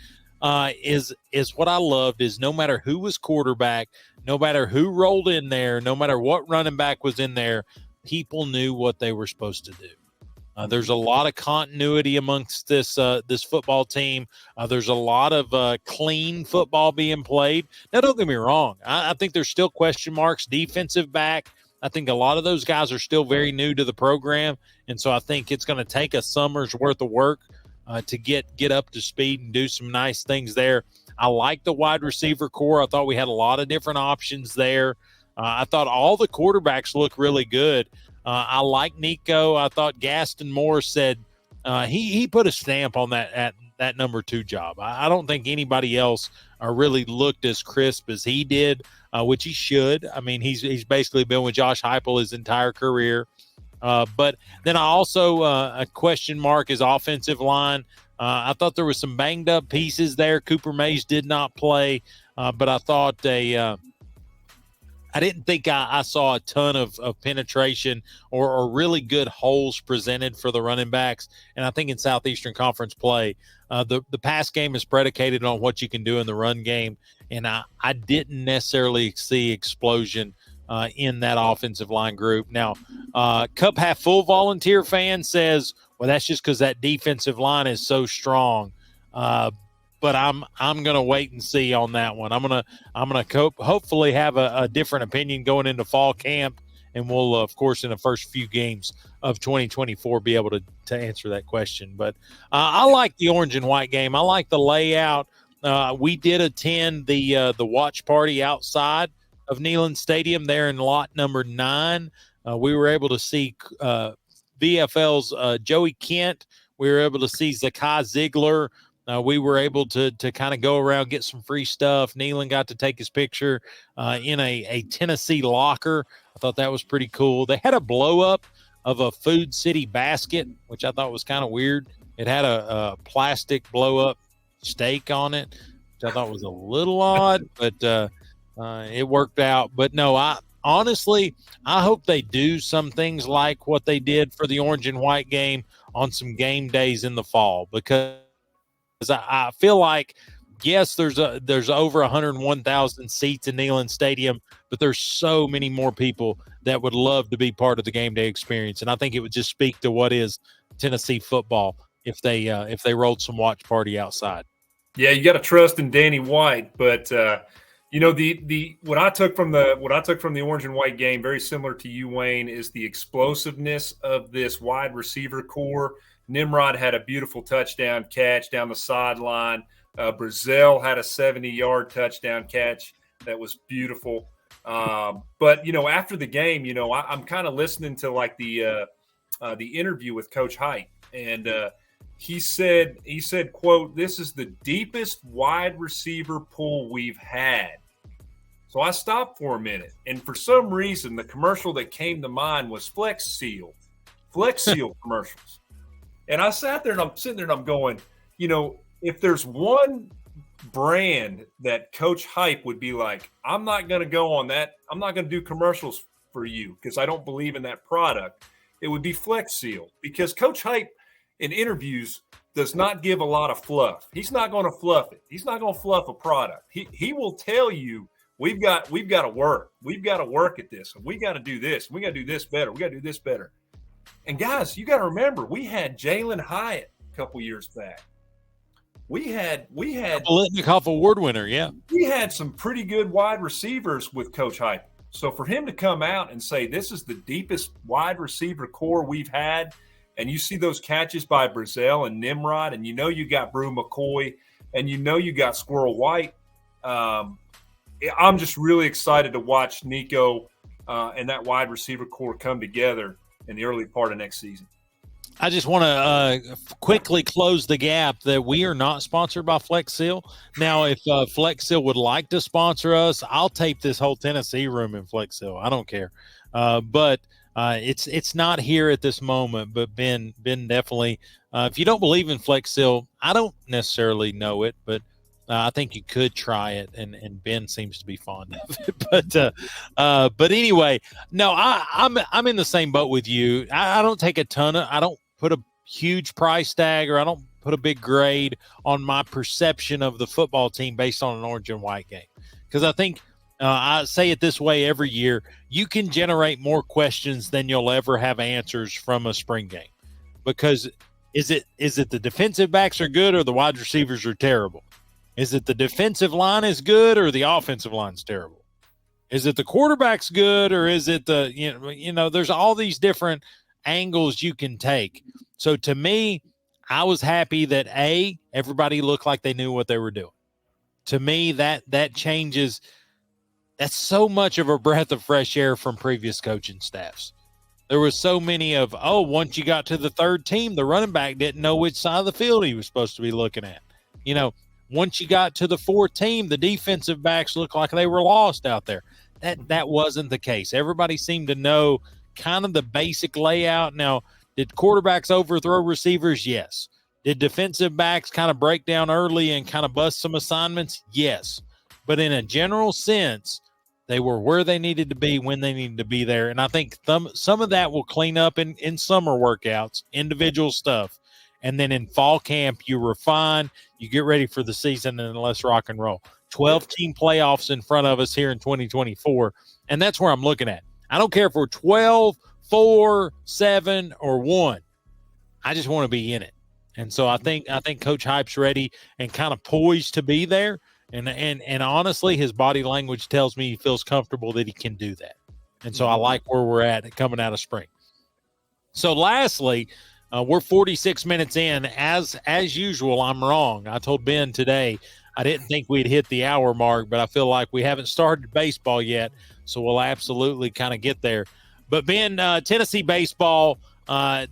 is what I loved is no matter who was quarterback, no matter who rolled in there, no matter what running back was in there, people knew what they were supposed to do. There's a lot of continuity amongst this football team. There's a lot of clean football being played. Now, don't get me wrong. I think there's still question marks. Defensive back, I think a lot of those guys are still very new to the program, and so I think it's going to take a summer's worth of work to get up to speed and do some nice things there. I like the wide receiver core. I thought we had a lot of different options there. I thought all the quarterbacks look really good. I like Nico. I thought Gaston Moore said he put a stamp on that number 2 job. I don't think anybody else really looked as crisp as he did, which he should. I mean, he's basically been with Josh Heupel his entire career. But then I also a question mark is offensive line. I thought there was some banged up pieces there. Cooper Mays did not play, but I thought I didn't think I saw a ton of penetration or really good holes presented for the running backs. And I think in Southeastern Conference play, the pass game is predicated on what you can do in the run game. And I didn't necessarily see explosion in that offensive line group. Now, Cup Half Full volunteer fan says, well, that's just because that defensive line is so strong. But I'm gonna wait and see on that one. I'm gonna hopefully have a different opinion going into fall camp, and we'll of course in the first few games of 2024 be able to answer that question. But I like the orange and white game. I like the layout. We did attend the watch party outside of Neyland Stadium there in lot number 9. We were able to see VFL's Joey Kent. We were able to see Zakai Ziegler. We were able to kind of go around, get some free stuff. Neyland got to take his picture in a Tennessee locker. I thought that was pretty cool. They had a blow-up of a Food City basket, which I thought was kind of weird. It had a plastic blow-up steak on it, which I thought was a little odd, but it worked out. But no, I hope they do some things like what they did for the orange and white game on some game days in the fall, because I feel like, yes, there's over 101,000 seats in Neyland Stadium, but there's so many more people that would love to be part of the game day experience. And I think it would just speak to what is Tennessee football if they rolled some watch party outside. Yeah, you got to trust in Danny White, but the what I took from the orange and white game, very similar to you, Wayne, is the explosiveness of this wide receiver core. Nimrod had a beautiful touchdown catch down the sideline. Brazil had a 70-yard touchdown catch that was beautiful. But after the game, I'm kind of listening to like the interview with Coach Height, and he said, quote, "This is the deepest wide receiver pool we've had." So I stopped for a minute, and for some reason, the commercial that came to mind was Flex Seal commercials. And I sat there and I'm sitting there and I'm going, if there's one brand that Coach Hype would be like, I'm not going to go on that. I'm not going to do commercials for you because I don't believe in that product. It would be Flex Seal, because Coach Hype in interviews does not give a lot of fluff. He's not going to fluff it. He's not going to fluff a product. He will tell you, we've got to work. We've got to work at this. We got to do this. We got to do this better. We got to do this better. And guys, you got to remember, we had Jalen Hyatt a couple years back. We had Litnikoff Award winner, yeah. We had some pretty good wide receivers with Coach Hype. So for him to come out and say this is the deepest wide receiver core we've had, and you see those catches by Brazil and Nimrod, and you got Brew McCoy, and you got Squirrel White. I'm just really excited to watch Nico and that wide receiver core come together in the early part of next season. I just want to quickly close the gap that we are not sponsored by Flex Seal. Now, if Flex Seal would like to sponsor us, I'll tape this whole Tennessee room in Flex Seal. I don't care. But it's not here at this moment. But Ben definitely, if you don't believe in Flex Seal, I don't necessarily know it, but I think you could try it, and Ben seems to be fond of it. But anyway, no, I'm in the same boat with you. I don't take I don't put a huge price tag, or I don't put a big grade on my perception of the football team based on an orange and white game, because I think I say it this way every year: you can generate more questions than you'll ever have answers from a spring game. Because is it the defensive backs are good or the wide receivers are terrible? Is it the defensive line is good or the offensive line's terrible? Is it the quarterback's good or is it there's all these different angles you can take. So to me, I was happy that everybody looked like they knew what they were doing. To me, that changes. That's so much of a breath of fresh air from previous coaching staffs. There was so many of, once you got to the third team, the running back didn't know which side of the field he was supposed to be looking at. Once you got to the fourth team, the defensive backs looked like they were lost out there. That wasn't the case. Everybody seemed to know kind of the basic layout. Now, did quarterbacks overthrow receivers? Yes. Did defensive backs kind of break down early and kind of bust some assignments? Yes. But in a general sense, They were where they needed to be when they needed to be there. And I think some of that will clean up in summer workouts, individual stuff. And then in fall camp, you refine, you get ready for the season, and let's rock and roll. 12-team playoffs in front of us here in 2024. And that's where I'm looking at. I don't care if we're 12, 4, 7, or 1. I just want to be in it. And so I think Coach Hype's ready and kind of poised to be there. And honestly, his body language tells me he feels comfortable that he can do that. And so I like where we're at coming out of spring. So lastly, we're 46 minutes in. As usual, I'm wrong. I told Ben today I didn't think we'd hit the hour mark, but I feel like we haven't started baseball yet, so we'll absolutely kind of get there. But Ben, Tennessee baseball,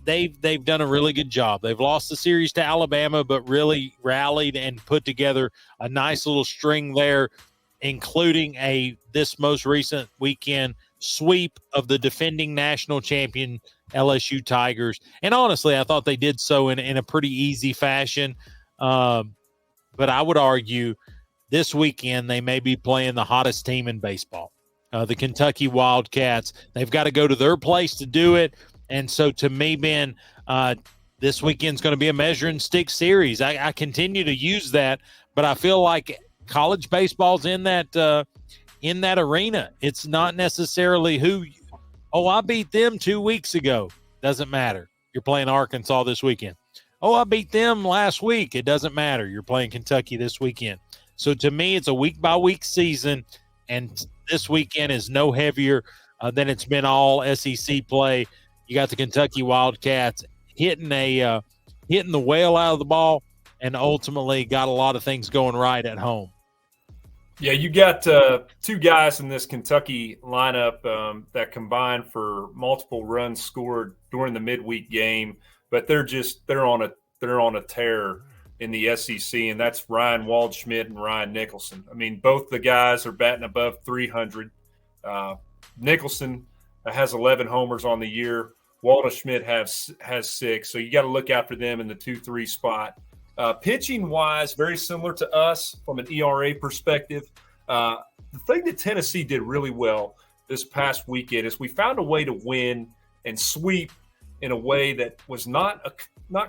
they've done a really good job. They've lost the series to Alabama, but really rallied and put together a nice little string there, including this most recent weekend sweep of the defending national champion LSU Tigers. And honestly, I thought they did so in a pretty easy fashion. But I would argue this weekend they may be playing the hottest team in baseball, the Kentucky Wildcats. They've got to go to their place to do it. And so to me, Ben, this weekend's going to be a measuring stick series. I continue to use that, but I feel like college baseball's in that arena. It's not necessarily I beat them 2 weeks ago. Doesn't matter. You're playing Arkansas this weekend. I beat them last week. It doesn't matter. You're playing Kentucky this weekend. So to me, it's a week-by-week season, and this weekend is no heavier than it's been all SEC play. You got the Kentucky Wildcats hitting the whale out of the ball, and ultimately got a lot of things going right at home. Yeah, you got two guys in this Kentucky lineup that combined for multiple runs scored during the midweek game, but they're on a tear in the SEC, and that's Ryan Waldschmidt and Ryan Nicholson. I mean, both the guys are batting above 300. Nicholson has 11 homers on the year. Waldschmidt has 6, so you got to look out for them in the 2-3 spot. Pitching-wise, very similar to us from an ERA perspective. The thing that Tennessee did really well this past weekend is we found a way to win and sweep in a way that was not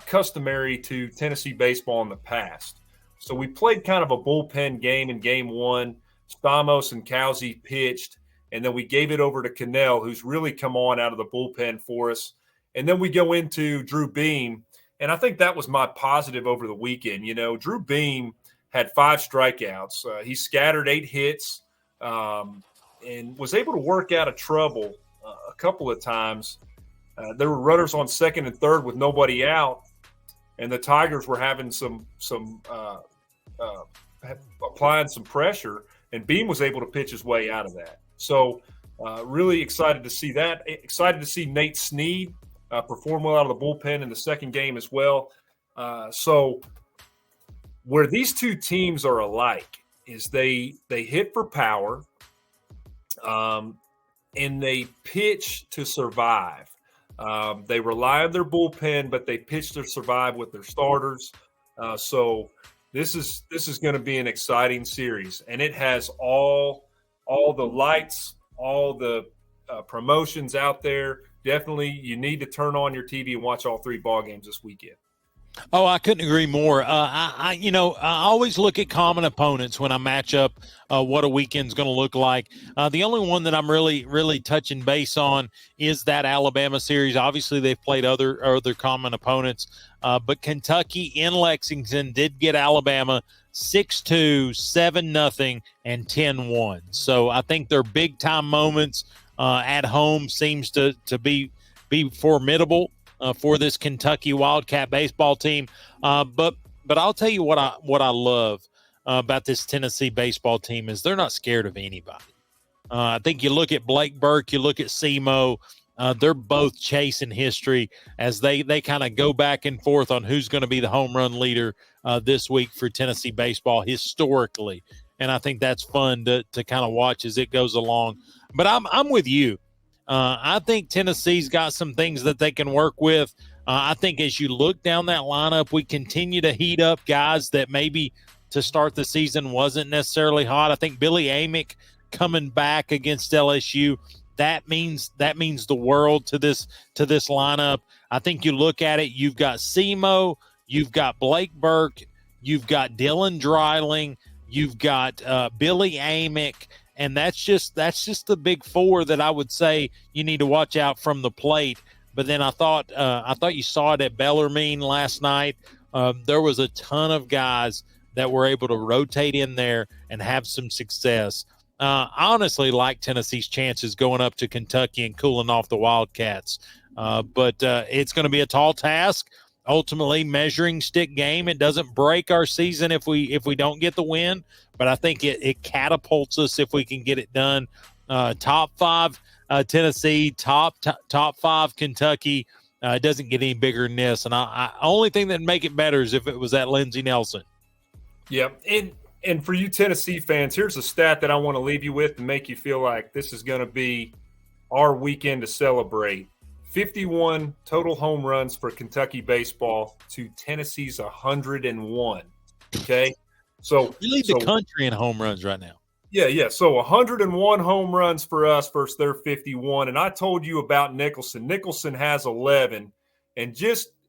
customary to Tennessee baseball in the past. So we played kind of a bullpen game in game 1. Stamos and Cowsey pitched, and then we gave it over to Cannell, who's really come on out of the bullpen for us. And then we go into Drew Beam, and I think that was my positive over the weekend. You know, Drew Beam had 5 strikeouts. He scattered 8 hits and was able to work out of trouble a couple of times. There were runners on second and third with nobody out, and the Tigers were having applying some pressure, and Beam was able to pitch his way out of that. So really excited to see that. Excited to see Nate Snead perform well out of the bullpen in the second game as well. So where these two teams are alike is they hit for power, and they pitch to survive. They rely on their bullpen, but they pitch to survive with their starters. So this is going to be an exciting series, and it has all the lights, all the promotions out there. Definitely, you need to turn on your TV and watch all 3 ball games this weekend. Oh, I couldn't agree more. I always look at common opponents when I match up what a weekend's going to look like. The only one that I'm really touching base on is that Alabama series. Obviously, they've played other common opponents, but Kentucky in Lexington did get Alabama 6-2, 7-0, and 10-1. So I think their big-time moments at home seems to be formidable for this Kentucky Wildcat baseball team. But I'll tell you what I love about this Tennessee baseball team is they're not scared of anybody. I think you look at Blake Burke, you look at Semo, they're both chasing history as they kind of go back and forth on who's going to be the home run leader this week for Tennessee baseball historically. And I think that's fun to kind of watch as it goes along. But I'm with you. I think Tennessee's got some things that they can work with. I think as you look down that lineup, we continue to heat up guys that maybe to start the season wasn't necessarily hot. I think Billy Amick coming back against LSU. That means the world to this lineup. I think you look at it, you've got Semo, you've got Blake Burke, you've got Dylan Dreiling, you've got Billy Amick, and that's just the big four that I would say you need to watch out from the plate. But then I thought you saw it at Bellarmine last night. There was a ton of guys that were able to rotate in there and have some success. I honestly like Tennessee's chances going up to Kentucky and cooling off the Wildcats. But it's going to be a tall task. Ultimately, measuring stick game. It doesn't break our season if we don't get the win, but I think it catapults us if we can get it done. Top 5 Tennessee, top 5 Kentucky. It doesn't get any bigger than this. And I only thing that would make it better is if it was at Lindsey Nelson. Yeah, and for you Tennessee fans, here's a stat that I want to leave you with to make you feel like this is going to be our weekend to celebrate. 51 total home runs for Kentucky baseball to Tennessee's 101. Okay, so we lead the country in home runs right now. Yeah. So 101 home runs for us versus their 51. And I told you about Nicholson. Nicholson has 11, and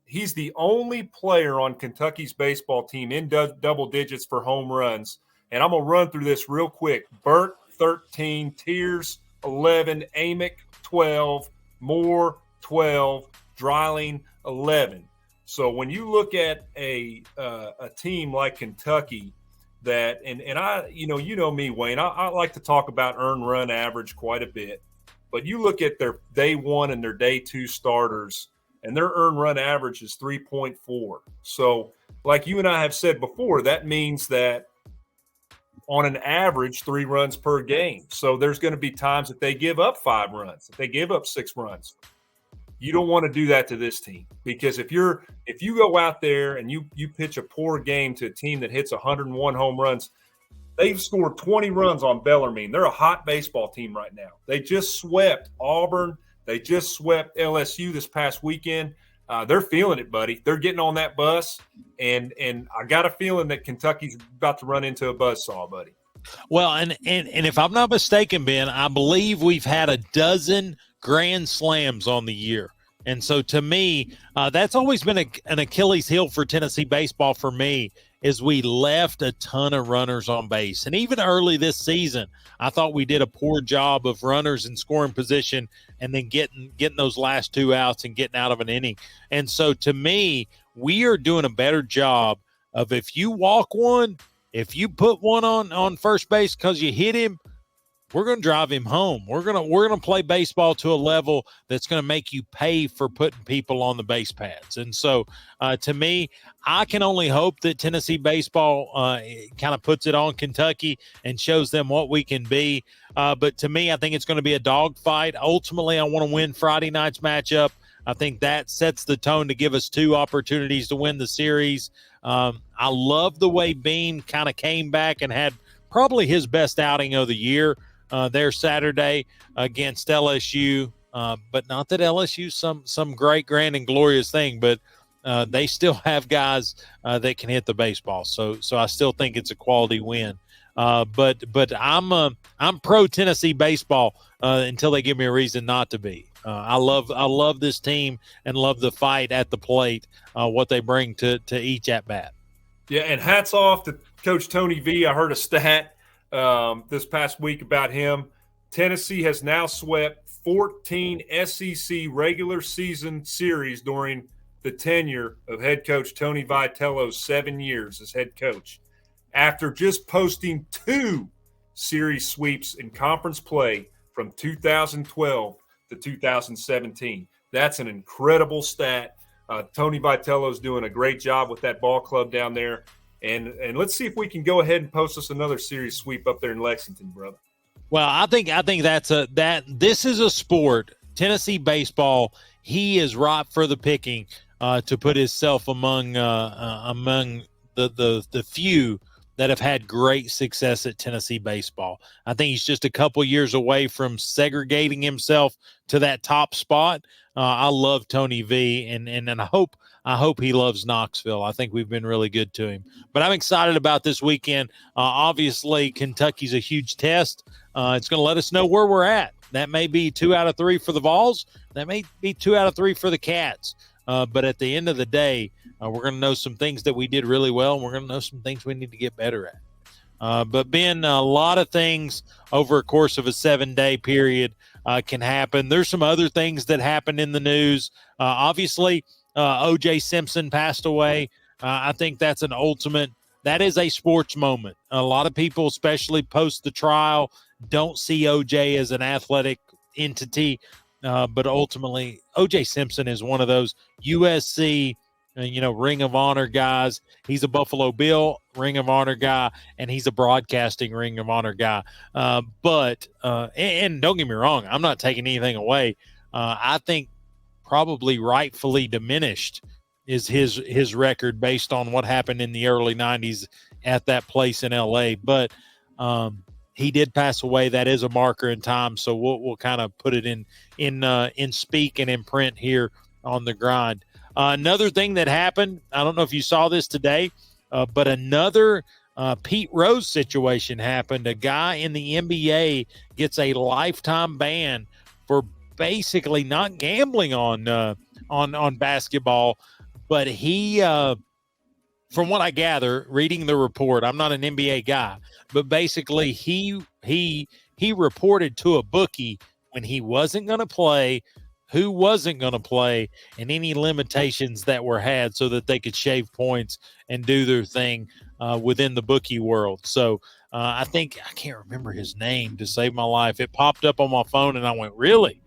he's the only player on Kentucky's baseball team in double digits for home runs. And I'm gonna run through this real quick. Burt 13, Tears 11, Amick 12, Moore 12, Dreiling 11. So when you look at a team like Kentucky, that and I you know me, Wayne, I like to talk about earned run average quite a bit, but you look at their day 1 and their day 2 starters, and their earned run average is 3.4. So like you and I have said before, that means that on an average 3 runs per game. So there's going to be times that they give up 5 runs, if they give up 6 runs. You don't want to do that to this team, because if you go out there and you pitch a poor game to a team that hits 101 home runs, they've scored 20 runs on Bellarmine. They're a hot baseball team right now. They just swept Auburn. They just swept LSU this past weekend. They're feeling it, buddy. They're getting on that bus, and I got a feeling that Kentucky's about to run into a buzzsaw, buddy. Well, and if I'm not mistaken, Ben, I believe we've had a dozen grand slams on the year. And so to me, that's always been an Achilles heel for Tennessee baseball for me, is we left a ton of runners on base. And even early this season, I thought we did a poor job of runners in scoring position and then getting those last 2 outs and getting out of an inning. And so to me, we are doing a better job of, if you walk one, if you put one on first base because you hit him, we're going to drive him home. We're going to play baseball to a level that's going to make you pay for putting people on the base pads. And so, to me, I can only hope that Tennessee baseball kind of puts it on Kentucky and shows them what we can be. But to me, I think it's going to be a dogfight. Ultimately, I want to win Friday night's matchup. I think that sets the tone to give us 2 opportunities to win the series. I love the way Beam kind of came back and had probably his best outing of the year there Saturday against LSU. But not that LSU's some great, grand, and glorious thing, but they still have guys that can hit the baseball. So I still think it's a quality win. But I'm pro Tennessee baseball until they give me a reason not to be. I love this team and love the fight at the plate, what they bring to each at bat. Yeah, and hats off to Coach Tony V. I heard a stat this past week about him. Tennessee has now swept 14 SEC regular season series during the tenure of head coach Tony Vitello's 7 years as head coach, after just posting 2 series sweeps in conference play from 2012 to 2017. That's an incredible stat. Tony Vitello's doing a great job with that ball club down there. And let's see if we can go ahead and post us another series sweep up there in Lexington, brother. Well, I think this is a sport. Tennessee baseball, he is ripe for the picking to put himself among the few that have had great success at Tennessee baseball. I think he's just a couple years away from segregating himself to that top spot. I love Tony V, and I hope he loves Knoxville. I think we've been really good to him. But I'm excited about this weekend. Obviously, Kentucky's a huge test. It's going to let us know where we're at. That may be 2 out of 3 for the Vols. That may be 2 out of 3 for the Cats. But at the end of the day, we're going to know some things that we did really well, and we're going to know some things we need to get better at. But Ben, a lot of things over a course of a 7-day period can happen. There's some other things that happened in the news. Obviously, O.J. Simpson passed away. I think that's an ultimate. That is a sports moment. A lot of people, especially post the trial, don't see O.J. as an athletic entity. But ultimately, O.J. Simpson is one of those USC, Ring of Honor guys. He's a Buffalo Bill Ring of Honor guy, and he's a broadcasting Ring of Honor guy. But don't get me wrong, I'm not taking anything away. I think probably rightfully diminished is his record based on what happened in the early 90s at that place in L.A. But he did pass away. That is a marker in time, so we'll kind of put it in speak and in print here on the grind. Another thing that happened, I don't know if you saw this today, but another Pete Rose situation happened. A guy in the NBA gets a lifetime ban for basically not gambling on basketball, but he. From what I gather, reading the report, I'm not an NBA guy, but basically he reported to a bookie when he wasn't going to play, who wasn't going to play, and any limitations that were had so that they could shave points and do their thing within the bookie world. So I can't remember his name to save my life. It popped up on my phone and I went, really?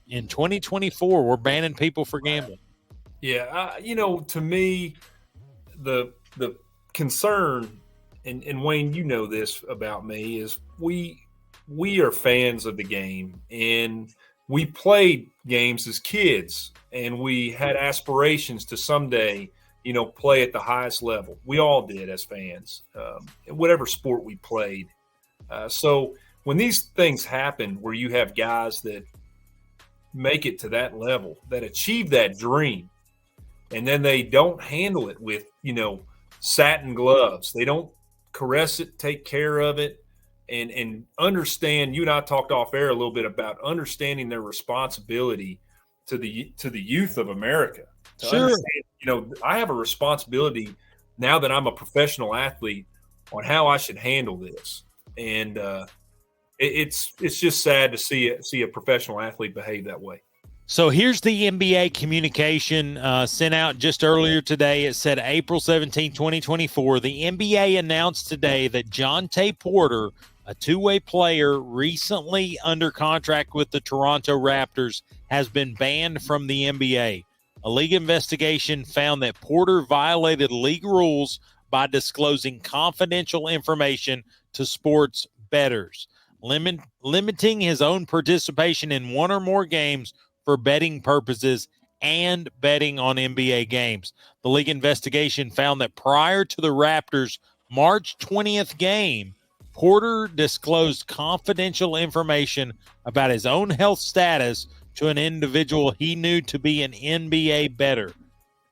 In 2024, we're banning people for gambling. Yeah. To me, the concern, and Wayne, you know this about me, is we are fans of the game, and we played games as kids, and we had aspirations to someday, play at the highest level. We all did as fans, in whatever sport we played. So when these things happen where you have guys that make it to that level, that achieve that dream, and then they don't handle it with, satin gloves. They don't caress it, take care of it, and understand. You and I talked off air a little bit about understanding their responsibility to the youth of America. Sure. I have a responsibility now that I'm a professional athlete on how I should handle this. And it's just sad to see a professional athlete behave that way. So here's the NBA communication sent out just earlier today. It said April 17, 2024. The NBA announced today that Jonte Porter, a two-way player recently under contract with the Toronto Raptors, has been banned from the NBA. A league investigation found that Porter violated league rules by disclosing confidential information to sports bettors, limiting his own participation in one or more games for betting purposes and betting on NBA games. The league investigation found that prior to the Raptors' March 20th game, Porter disclosed confidential information about his own health status to an individual he knew to be an NBA bettor.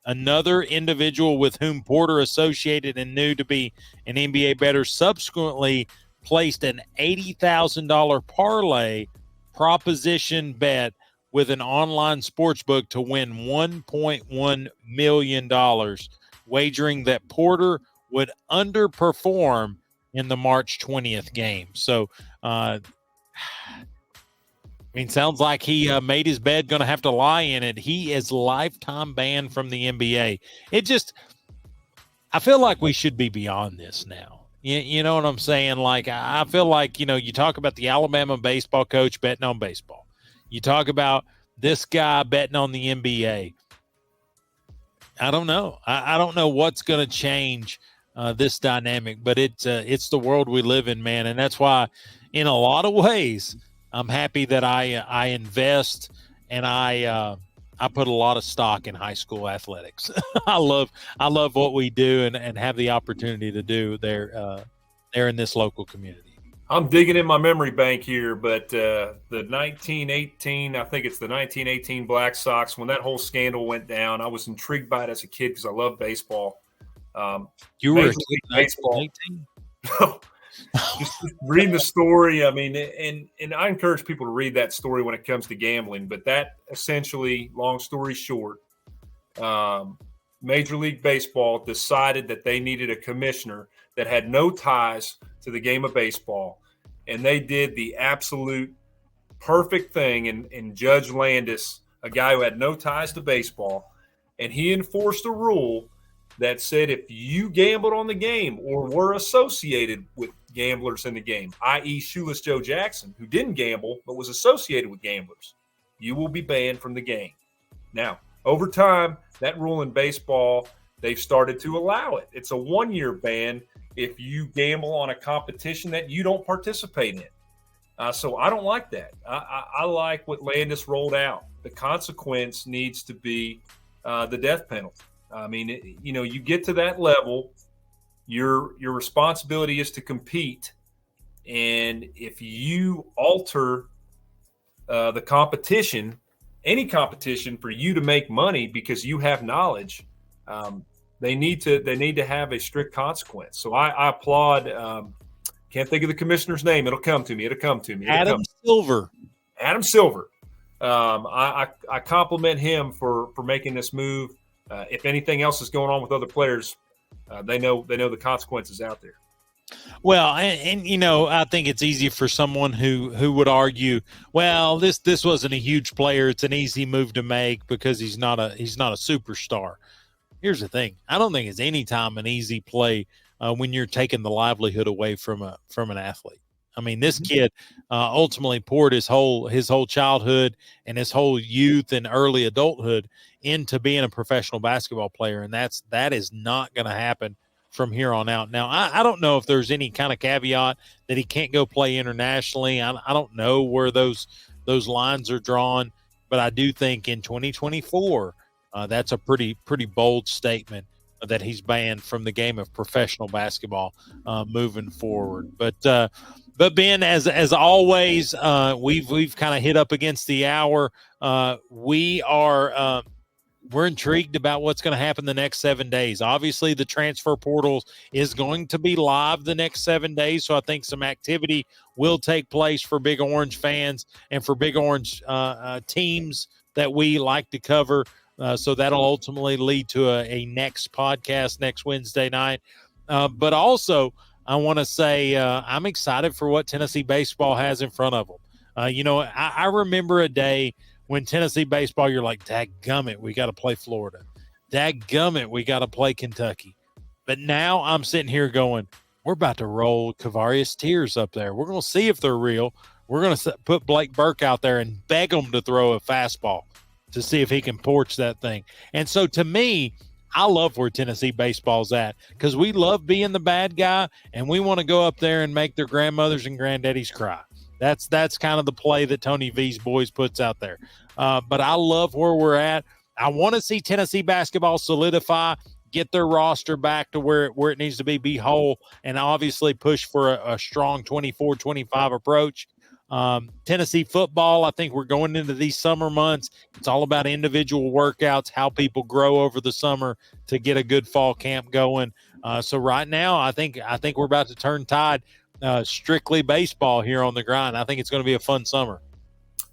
Another individual with whom Porter associated and knew to be an NBA bettor subsequently placed an $80,000 parlay proposition bet with an online sports book to win $1.1 million, wagering that Porter would underperform in the March 20th game. So, sounds like he made his bed, going to have to lie in it. He is lifetime banned from the NBA. I feel like we should be beyond this now. You know what I'm saying? Like, I feel like, you talk about the Alabama baseball coach betting on baseball. You talk about this guy betting on the NBA. I don't know. I don't know what's going to change this dynamic, but it's the world we live in, man. And that's why, in a lot of ways, I'm happy that I invest and I I put a lot of stock in high school athletics. I love what we do and have the opportunity to do there in this local community. I'm digging in my memory bank here, but the 1918, I think it's the 1918 Black Sox, when that whole scandal went down, I was intrigued by it as a kid because I love baseball. You were a kid in baseball. 1918? Just reading the story, I mean, and I encourage people to read that story when it comes to gambling, but that essentially, long story short, Major League Baseball decided that they needed a commissioner that had no ties to the game of baseball, and they did the absolute perfect thing in Judge Landis, a guy who had no ties to baseball, and he enforced a rule that said if you gambled on the game or were associated with gamblers in the game, i.e. Shoeless Joe Jackson, who didn't gamble but was associated with gamblers, you will be banned from the game. Now, over time, that rule in baseball, they've started to allow it. It's a 1-year ban if you gamble on a competition that you don't participate in. So I don't like that. I like what Landis rolled out. The consequence needs to be the death penalty. I mean, you get to that level, your responsibility is to compete. And if you alter the competition, any competition, for you to make money because you have knowledge, they need to have a strict consequence. So I applaud. Can't think of the commissioner's name. It'll come to me. Adam Silver. Adam Silver. I compliment him for making this move. If anything else is going on with other players, they know the consequences out there. Well, and I think it's easy for someone who would argue, well, this wasn't a huge player. It's an easy move to make because he's not a superstar. Here's the thing: I don't think it's any time an easy play when you're taking the livelihood away from an athlete. I mean, this kid ultimately poured his whole childhood and his whole youth and early adulthood into being a professional basketball player, and that is not going to happen from here on out. Now, I don't know if there's any kind of caveat that he can't go play internationally. I don't know where those lines are drawn, but I do think in 2024, that's a pretty bold statement that he's banned from the game of professional basketball moving forward. But Ben, as always, we've kind of hit up against the hour. We're intrigued about what's going to happen the next 7 days. Obviously, the transfer portal is going to be live the next 7 days, so I think some activity will take place for Big Orange fans and for Big Orange teams that we like to cover. So that'll ultimately lead to a next podcast next Wednesday night. But also, I want to say I'm excited for what Tennessee baseball has in front of them. I remember a day when Tennessee baseball, you're like, dadgummit, we got to play Florida. Dadgummit, we got to play Kentucky. But now I'm sitting here going, we're about to roll Kavarius Tears up there. We're going to see if they're real. We're going to put Blake Burke out there and beg him to throw a fastball to see if he can porch that thing. And so to me, I love where Tennessee baseball's at because we love being the bad guy and we want to go up there and make their grandmothers and granddaddies cry. That's kind of the play that Tony V's boys puts out there. But I love where we're at. I want to see Tennessee basketball solidify, get their roster back to where it needs to be whole, and obviously push for a strong 24-25 approach. Tennessee football, I think we're going into these summer months. It's all about individual workouts, how people grow over the summer to get a good fall camp going. So right now, I think we're about to turn tide. Strictly baseball here on the grind. I think it's going to be a fun summer.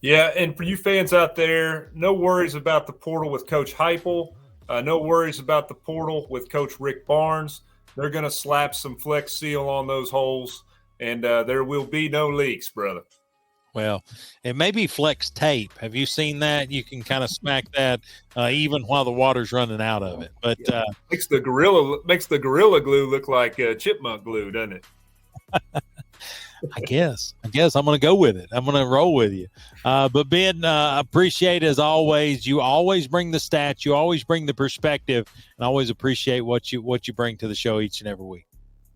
Yeah, and for you fans out there, no worries about the portal with Coach Heupel. No worries about the portal with Coach Rick Barnes. They're going to slap some Flex Seal on those holes, and there will be no leaks, brother. Well, it may be Flex Tape. Have you seen that? You can kind of smack that even while the water's running out of it. But makes the gorilla glue look like chipmunk glue, doesn't it? I guess I'm going to go with it. I'm going to roll with you. But Ben, appreciate as always. You always bring the stats. You always bring the perspective, and I always appreciate what you bring to the show each and every week.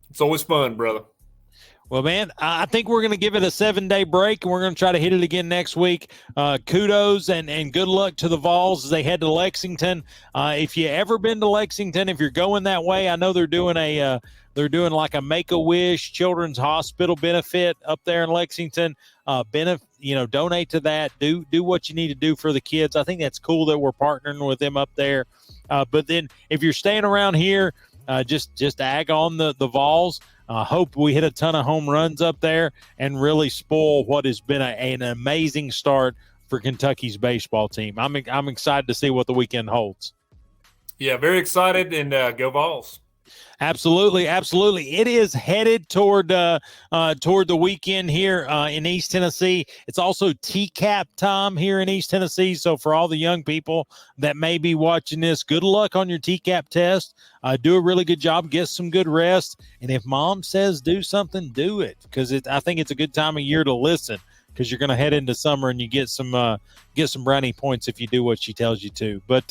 It's always fun, brother. Well, man, I think we're going to give it a 7-day break, and we're going to try to hit it again next week. Kudos and good luck to the Vols as they head to Lexington. If you ever been to Lexington, if you're going that way, I know they're doing like a Make-A-Wish Children's Hospital benefit up there in Lexington. Donate to that. Do what you need to do for the kids. I think that's cool that we're partnering with them up there. But then if you're staying around here, just ag on the Vols. Hope we hit a ton of home runs up there and really spoil what has been an amazing start for Kentucky's baseball team. I'm excited to see what the weekend holds. Yeah, very excited, and go Vols. Absolutely. It is headed toward the weekend here in East Tennessee. It's also TCAP time here in East Tennessee. So for all the young people that may be watching this, good luck on your TCAP test. Do a really good job. Get some good rest. And if mom says do something, do it, because I think it's a good time of year to listen, because you're going to head into summer and you get some brownie points if you do what she tells you to. But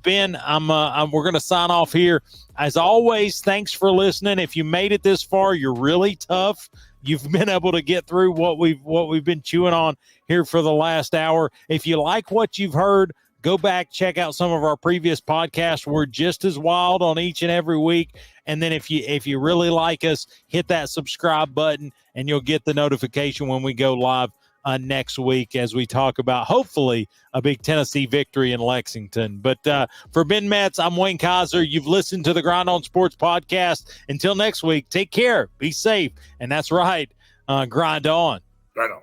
Ben, we're going to sign off here. As always, thanks for listening. If you made it this far, you're really tough. You've been able to get through what we've been chewing on here for the last hour. If you like what you've heard, go back, check out some of our previous podcasts. We're just as wild on each and every week. And then if you really like us, hit that subscribe button, and you'll get the notification when we go live next week as we talk about, hopefully, a big Tennessee victory in Lexington. But for Ben Metz, I'm Wayne Kaiser. You've listened to the Grind On Sports podcast. Until next week, take care, be safe, and that's right, grind on. Right on.